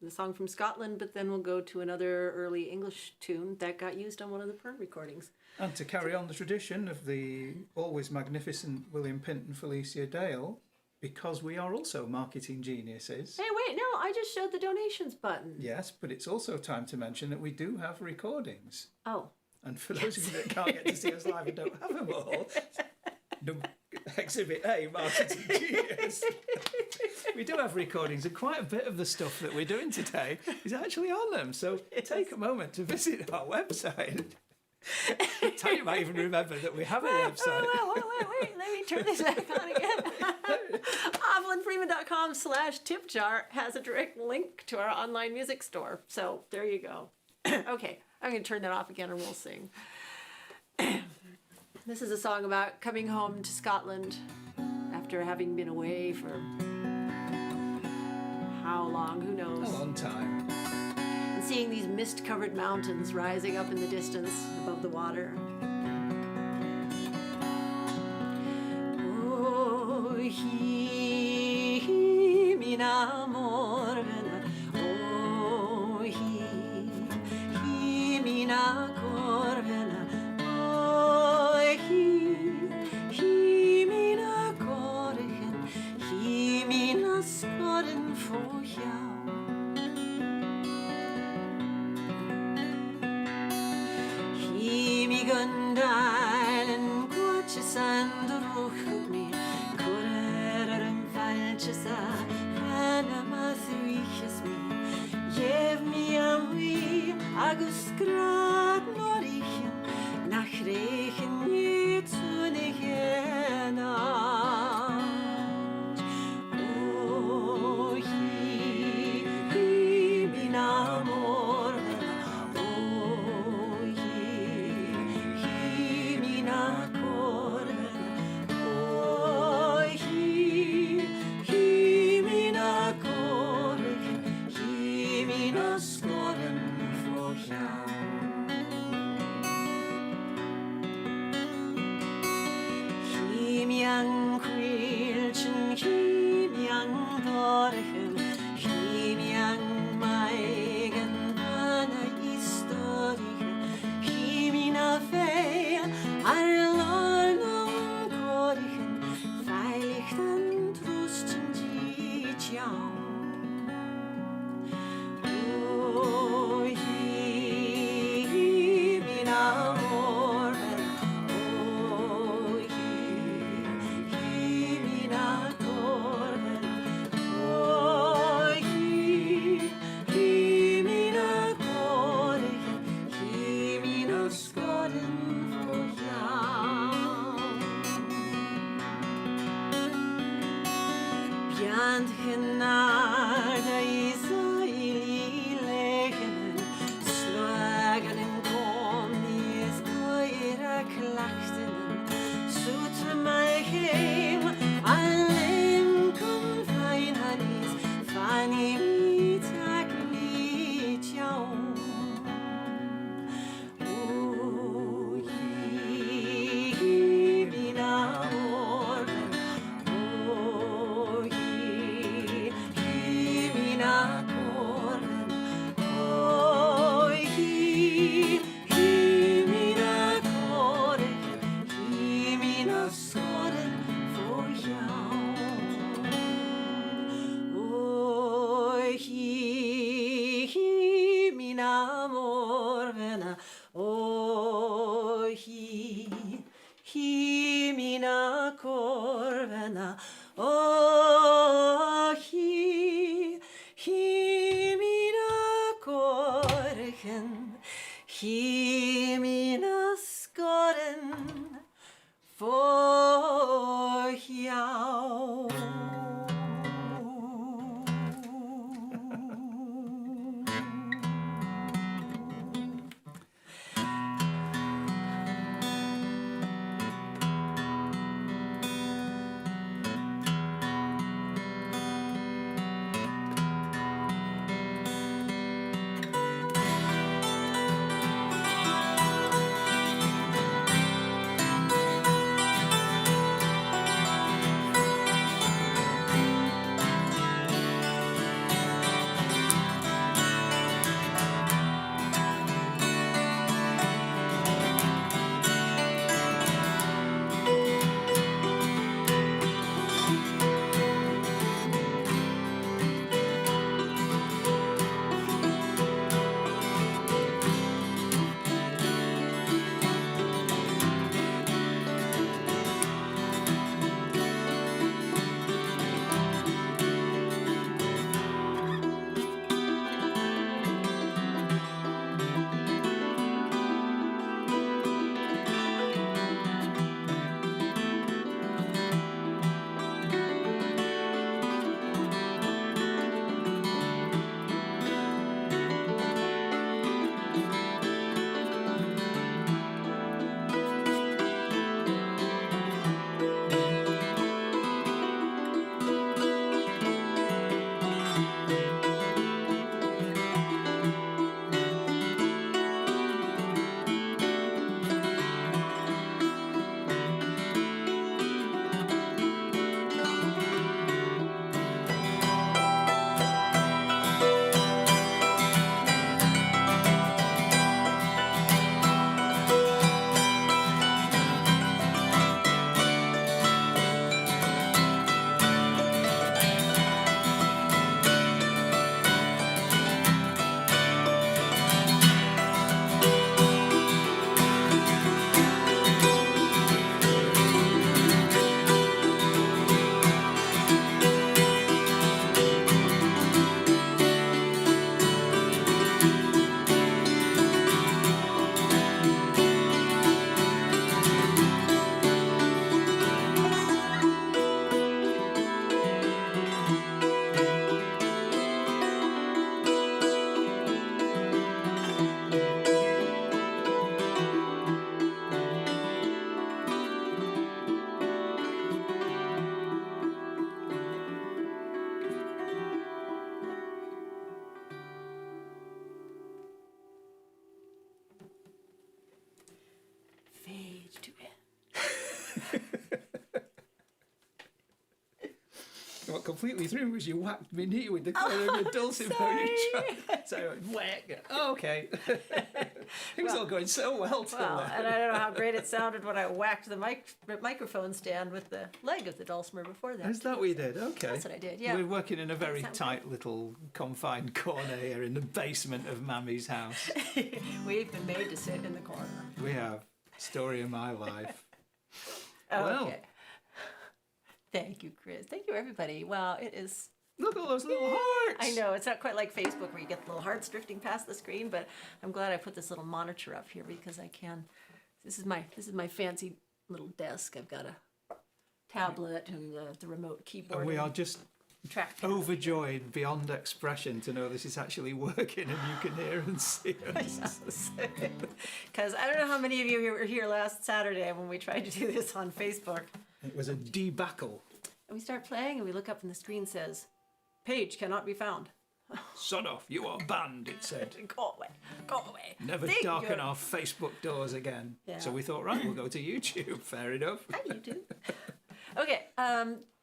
with a song from Scotland, but then we'll go to another early English tune that got used on one of the Pern recordings. And to carry on the tradition of the always magnificent William Pint and Felicia Dale, because we are also marketing geniuses. Hey, wait, no, I just showed the donations button. Yes, but it's also time to mention that we do have recordings. Oh. And for those of you that can't get to see us live and don't have them all, Exhibit A, marketing genius. We do have recordings, and quite a bit of the stuff that we're doing today is actually on them. So take a moment to visit our website. Tanya might even remember that we have a website. Wait, let me turn this back on again. OplandFreeman.com/tip jar has a direct link to our online music store. So there you go. Okay, I'm going to turn that off again and we'll sing. This is a song about coming home to Scotland after having been away for how long, who knows? A long time. And seeing these mist-covered mountains rising up in the distance above the water. Oh, he mina Morbheanna. Oh, he mina Morbheanna. Agus grad norichem nach rechen je tunighen out. Oh, he mina Morbheanna. Oh, he mina Morbheanna. Oh, he mina Morbheanna. He mina Scoren. Himiang quilchen, himiang dorchen, himiang maigen ana historien, himina fei arlornum korchen, veilig dan trusten die tjau. Mina Oh, he mina korken, he mina skoren, for jou. What completely threw me was you whacked me knee with the corner of the dulcimer. So I went, whack. Oh, okay. Things all going so well till then. And I don't know how great it sounded when I whacked the microphone stand with the leg of the dulcimer before that. Is that what you did? Okay. That's what I did, yeah. We're working in a very tight little confined corner here in the basement of Mammy's house. We've been made to sit in the corner. We have. Story of my life. Okay. Well. Thank you, Chris. Thank you, everybody. Wow, it is... Look at all those little hearts. I know, it's not quite like Facebook where you get the little hearts drifting past the screen, but I'm glad I put this little monitor up here because I can... This is my fancy little desk. I've got a tablet and the remote keyboard. And we are just overjoyed beyond expression to know this is actually working and you can hear and see us. Because I don't know how many of you were here last Saturday when we tried to do this on Facebook. It was a debacle. And we start playing and we look up and the screen says, "Page cannot be found." Sod off, you are banned, it said. Go away, go away. Never darken our Facebook doors again. Yeah. So we thought, right, we'll go to YouTube. Fair enough. Hi, YouTube. Okay,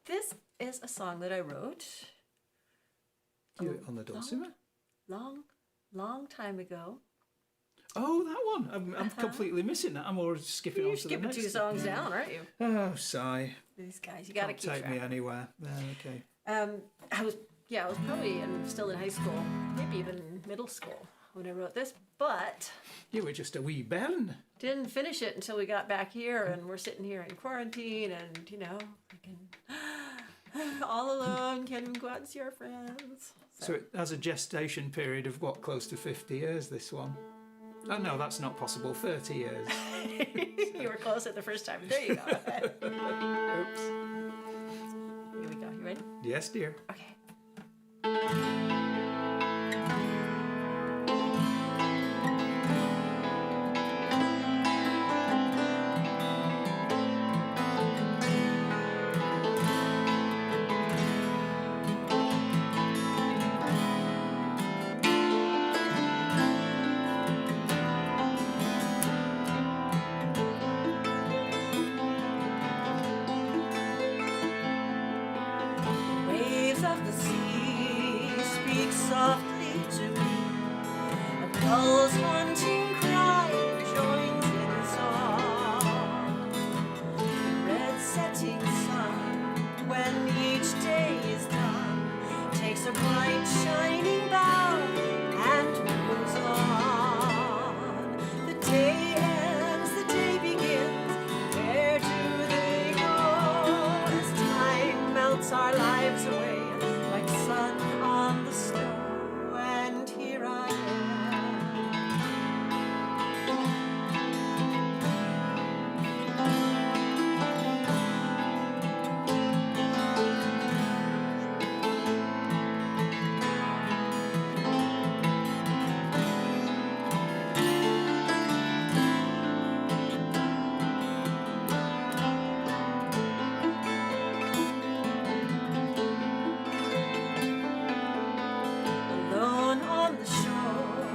this is a song that I wrote. On the dulcimer? Long time ago. Oh, that one. I'm completely missing that. I'm already skipping on to the next. You're skipping 2 songs down, aren't you? Oh, sigh. These guys, you got to keep take track. me anywhere. Okay. I was probably still in high school, maybe even middle school when I wrote this, but... You were just a wee bairn. Didn't finish it until we got back here, and we're sitting here in quarantine, and, thinking, All alone, can't even go out and see our friends. So it has a gestation period of what, close to 50 years, this one? Oh no, that's not possible, 30 years. You were close at the first time. There you go. Oops. Here we go. You ready? Yes, dear. Okay. Waves of the sea speak softly to me. A gull's haunting cry joins in song. The red setting sun, when each day is done, takes a bright shining bow and moves on. The day ends, the day begins. Where do they go? As time melts our lives away like sun on the snow, and here I alone on the shore,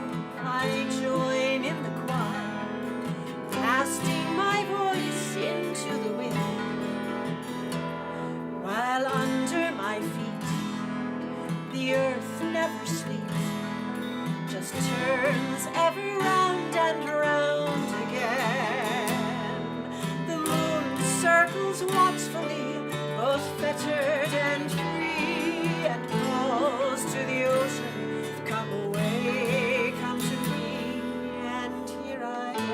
I join in the choir, casting my voice into the wind, while under my feet the earth never sleeps, just turns ever round and round again. The moon circles watchfully, both fettered and free, and calls to the ocean, come away, come to me, and here I am.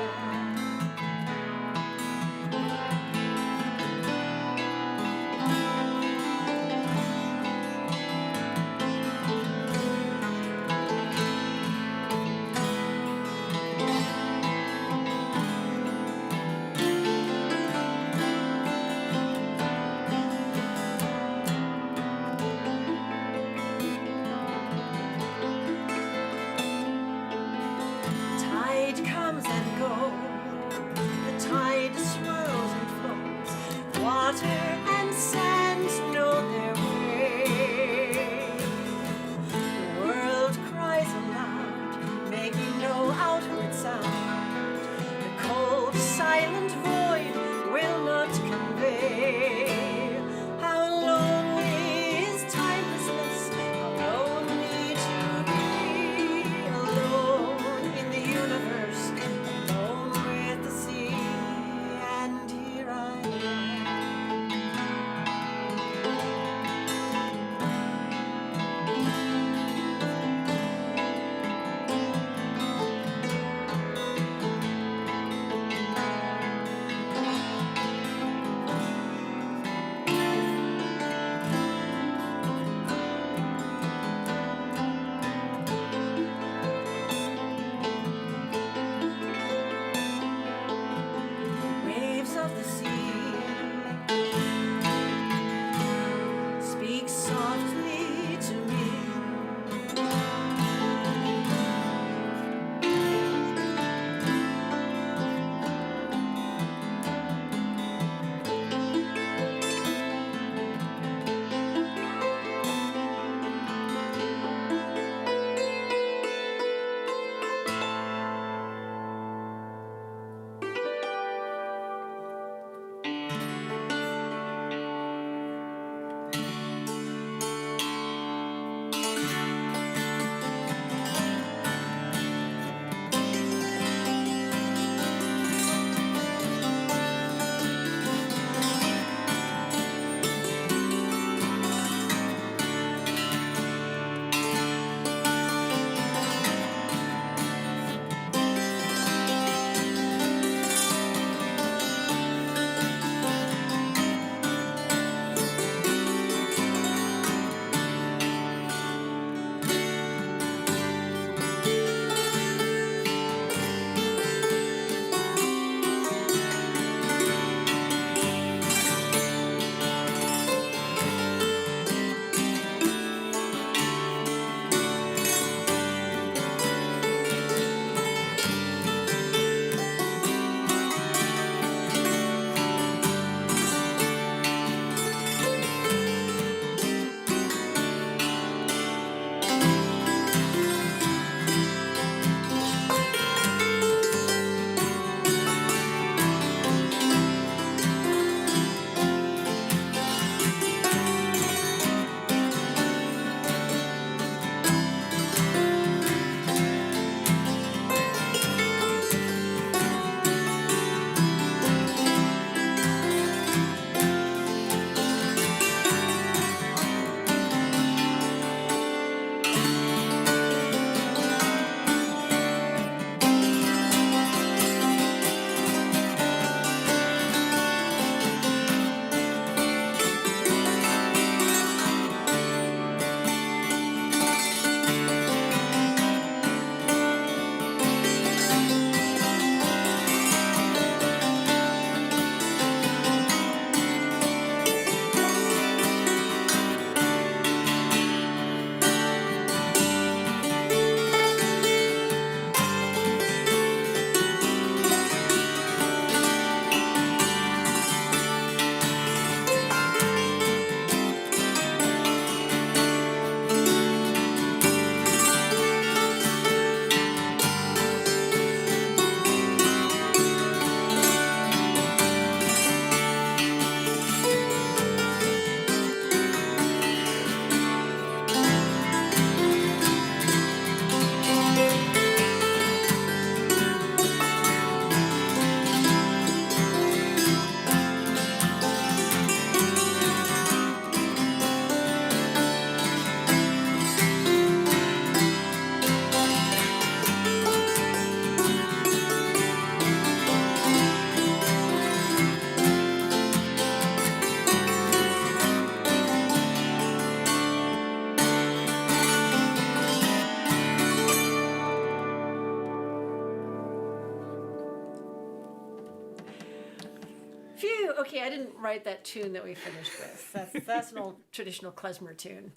okay, I didn't write that tune that we finished with. That's an old traditional klezmer tune.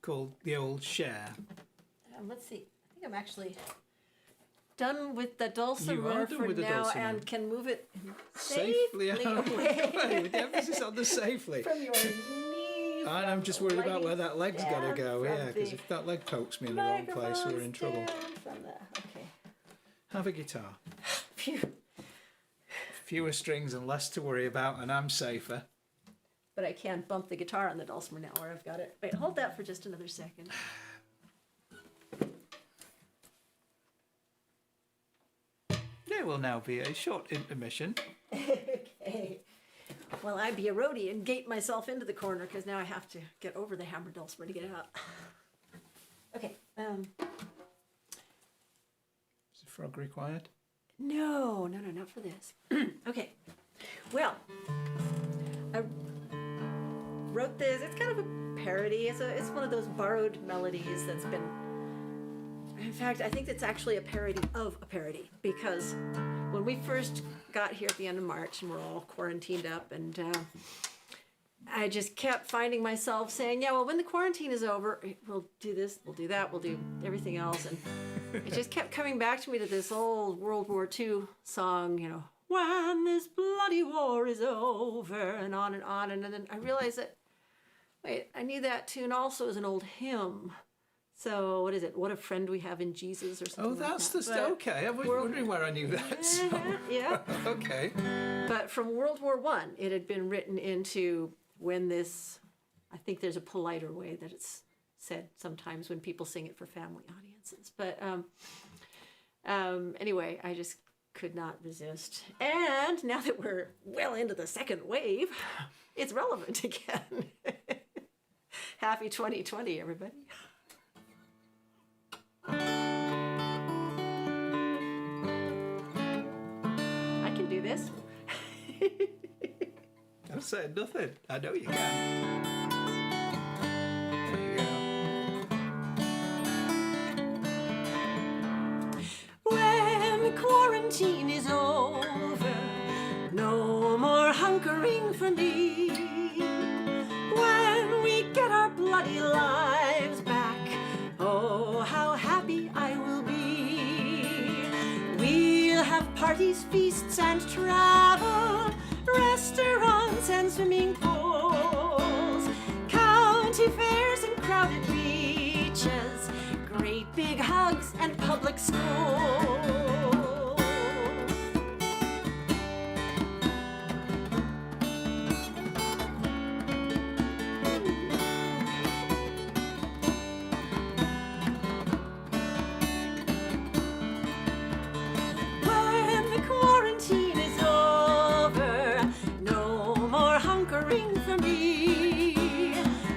Called the old Sher. Let's see. I think I'm actually done with the dulcimer done for with the now dulcimer. and can move it Safely safely out. away With the emphasis on the safely. from your knee. And I'm just worried about where that leg's got to go, yeah, because if that leg pokes me in the wrong place, we're in trouble. Okay. Have a guitar. Phew. Fewer strings and less to worry about, and I'm safer. But I can't bump the guitar on the dulcimer now where I've got it. Wait, hold that for just another second. There will now be a short intermission. Okay. Well, I be a roadie and gate myself into the corner because now I have to get over the hammered dulcimer to get it out. Okay. Is a frog required? No, not for this. Okay. Well, I wrote this. It's kind of a parody. It's one of those borrowed melodies that's been. In fact, I think it's actually a parody of a parody because when we first got here at the end of March and we're all quarantined up and I just kept finding myself saying, yeah, well, when the quarantine is over, we'll do this, we'll do that, we'll do everything else. And it just kept coming back to me to this old World War II song, you know, when this bloody war is over, and on and on. And then I realized that, wait, I knew that tune also as an old hymn. So what is it? What a friend we have in Jesus, or something. Oh, that's like that. okay. I was wondering where I knew that song. Yeah. Okay. But from World War I, it had been written into when this. I think there's a politer way that it's said sometimes when people sing it for family audiences. But anyway, I just could not resist. And now that we're well into the second wave, it's relevant again. Happy 2020, everybody. I can do this. I'm saying nothing. I know you can. There you go. When the quarantine is over, no more hunkering for me. When we get our bloody lives back, oh, how happy I will be. We'll have parties, feasts, and travel, restaurants and swimming pools, county fairs and crowded beaches, great big hugs and public schools. When the quarantine is over, no more hunkering for me.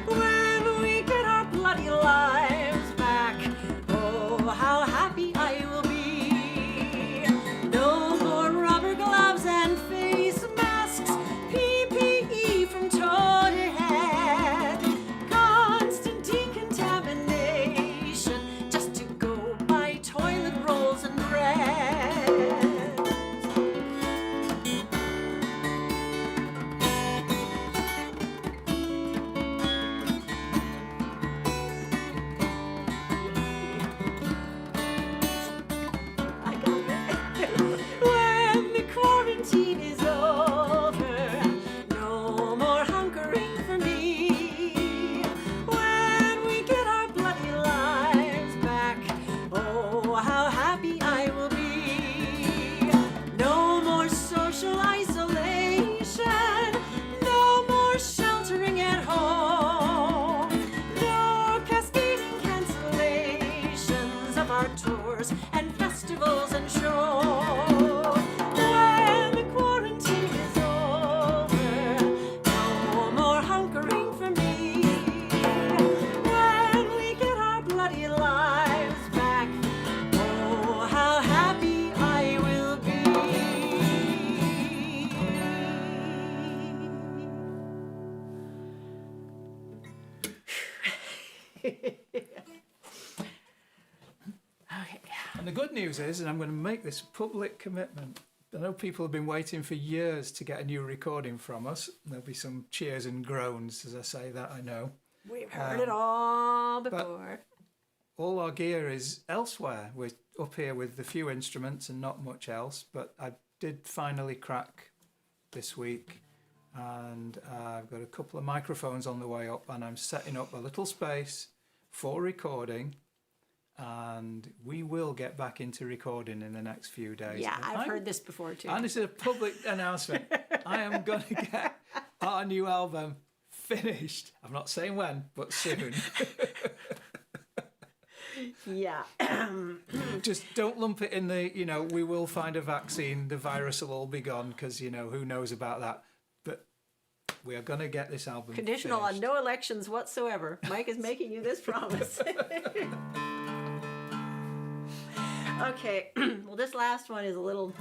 When we get our bloody lives back, oh, how happy I will be. No more rubber gloves and face masks, PPE from toe to head, constant decontamination just to go buy toilet rolls and bread. I got it. When the quarantine is over, no more hunkering for me. When we get our bloody lives back, oh, how happy I will be. No more social isolation, no more sheltering at home, no cascading cancellations of our tours and festivals and shows. When the quarantine is over, no more hunkering for me. When we get our bloody lives back, oh, how happy I will be. Okay. And the good news is, and I'm going to make this public commitment, I know people have been waiting for years to get a new recording from us. There'll be some cheers and groans as I say that, I know. We've heard it all but before. all our gear is elsewhere. We're up here with a few instruments and not much else, but I did finally crack this week, and I've got a couple of microphones on the way up, and I'm setting up a little space for recording, and we will get back into recording in the next few days. Yeah, I've heard this before too. And this is a public announcement. I am going to get our new album finished. I'm not saying when, but soon. Yeah. Just don't lump it in the, we will find a vaccine, the virus will all be gone, because, who knows about that. But we are going to get this album Conditional finished. on no elections whatsoever. Mike is making you this promise. Okay, well, this last one is a little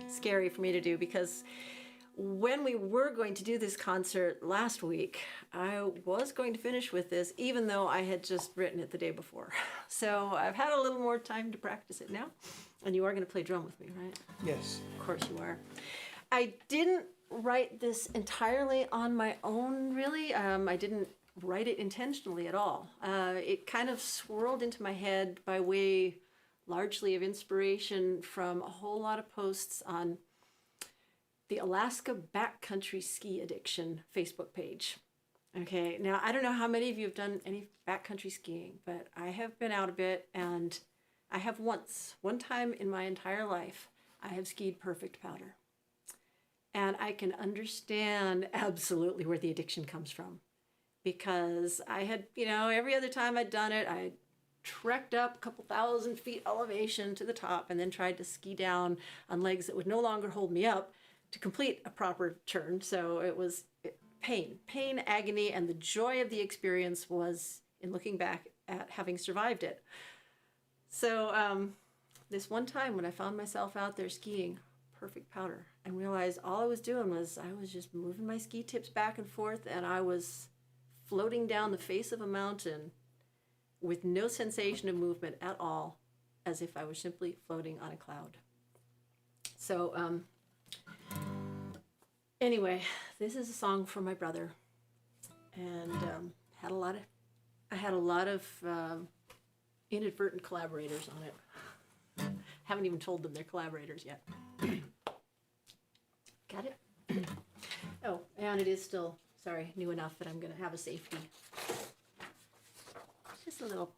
scary for me to do, because when we were going to do this concert last week, I was going to finish with this, even though I had just written it the day before. So I've had a little more time to practice it now. And you are going to play drum with me, right? Yes. Of course you are. I didn't write this entirely on my own, really. I didn't write it intentionally at all. It kind of swirled into my head by way largely of inspiration from a whole lot of posts on the Alaska Backcountry Ski Addiction Facebook page. Okay, now I don't know how many of you have done any backcountry skiing, but I have been out a bit, and I have one time in my entire life, I have skied perfect powder. And I can understand absolutely where the addiction comes from, because I had, every other time I'd done it, I trekked up a couple 1,000 feet elevation to the top and then tried to ski down on legs that would no longer hold me up to complete a proper turn. So it was pain, agony, and the joy of the experience was in looking back at having survived it. So this one time when I found myself out there skiing perfect powder and realized all I was doing was I was just moving my ski tips back and forth, and I was floating down the face of a mountain with no sensation of movement at all, as if I was simply floating on a cloud. So anyway, this is a song from my brother, and I had a lot of inadvertent collaborators on it. Haven't even told them they're collaborators yet. Got it? Oh, and it is still, new enough that I'm going to have a safety. Just a little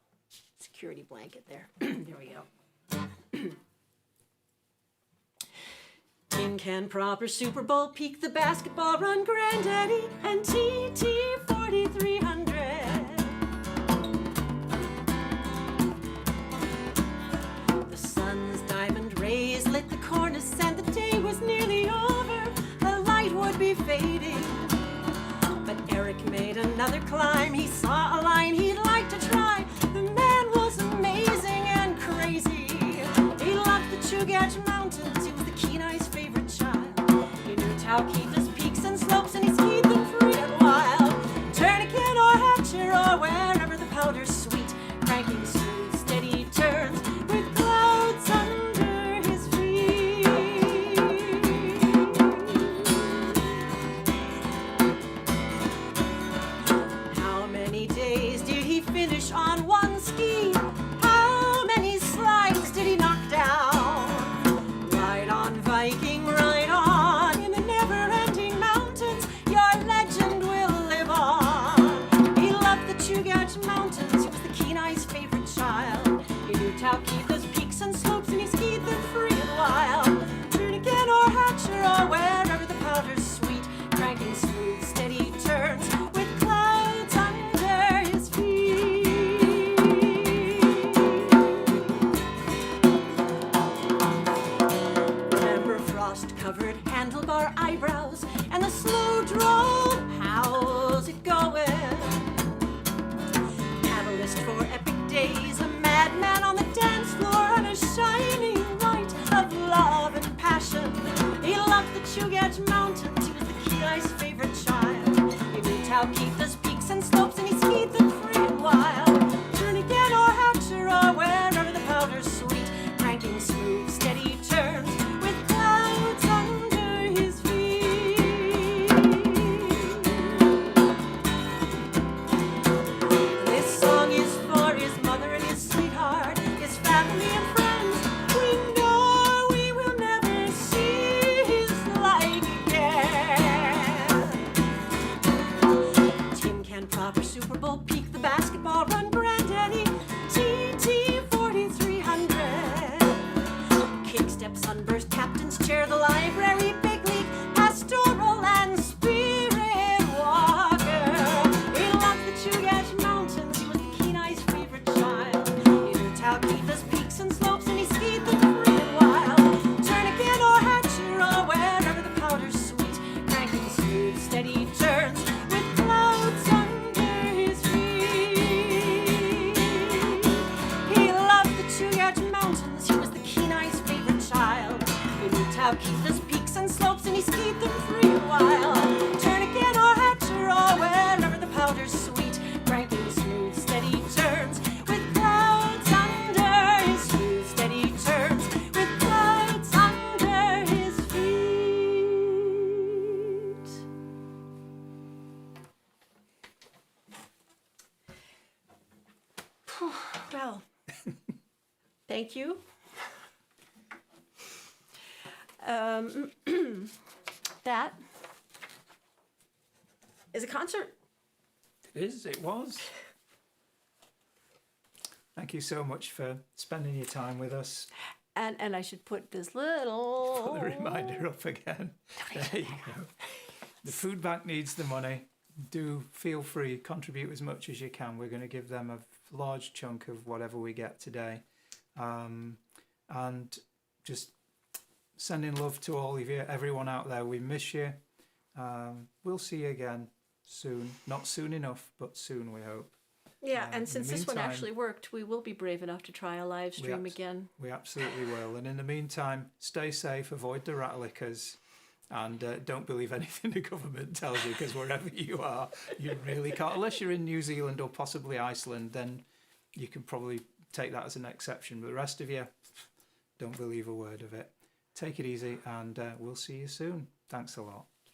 security blanket there. There we go. Tin Can Proper Super Bowl Peak, the Basketball Run Granddaddy, and TT 4300. The sun's diamond rays lit the cornice, and the day was nearly over. The light would be fading, but Eric made another climb. He saw a line he'd like to try. The man was amazing and crazy. He loved the Chugach Mountains. He was the Kenai's favorite child. He knew Taukeeta's peaks and slopes, and he skied them free and wild. Tourniquet or Hatcher or wherever the powder's sweet, cranking smooth, steady turns with clouds under his feet. How many days did he finish on one ski? How many slides did he knock down? Ride on, Viking, ride on. In the never-ending mountains, your legend will live on. He loved the Chugach Mountains. He was the Kenai's favorite child. He knew Taukeeta's peaks and slopes, and he skied them free and wild. Tourniquet or Hatcher or wherever the powder's sweet, cranking smooth, steady turns with clouds under his feet. Remember frost-covered handlebar eyebrows and the slow drawl, how's it going? Catalyst for epic days, about Keithless peaks and slopes, and he skied them for a while. Turn again or head to row whenever the powder's sweet, cranking smooth, steady turns with clouds under his smooth, steady turns with clouds under his feet. Well, thank you. That is a concert. It was. Thank you so much for spending your time with us. And I should put this little... Put the reminder up again. There you go. The food bank needs the money. Do feel free, contribute as much as you can. We're going to give them a large chunk of whatever we get today. And just sending love to all of you, everyone out there. We miss you. We'll see you again soon. Not soon enough, but soon, we hope. Yeah, and since this one meantime, actually worked, we will be brave enough to try a live stream again. We absolutely will. And in the meantime, stay safe, avoid the rat lickers, and don't believe anything the government tells you, because wherever you are, you really can't. Unless you're in New Zealand or possibly Iceland, then you can probably take that as an exception. But the rest of you, don't believe a word of it. Take it easy, and we'll see you soon. Thanks a lot.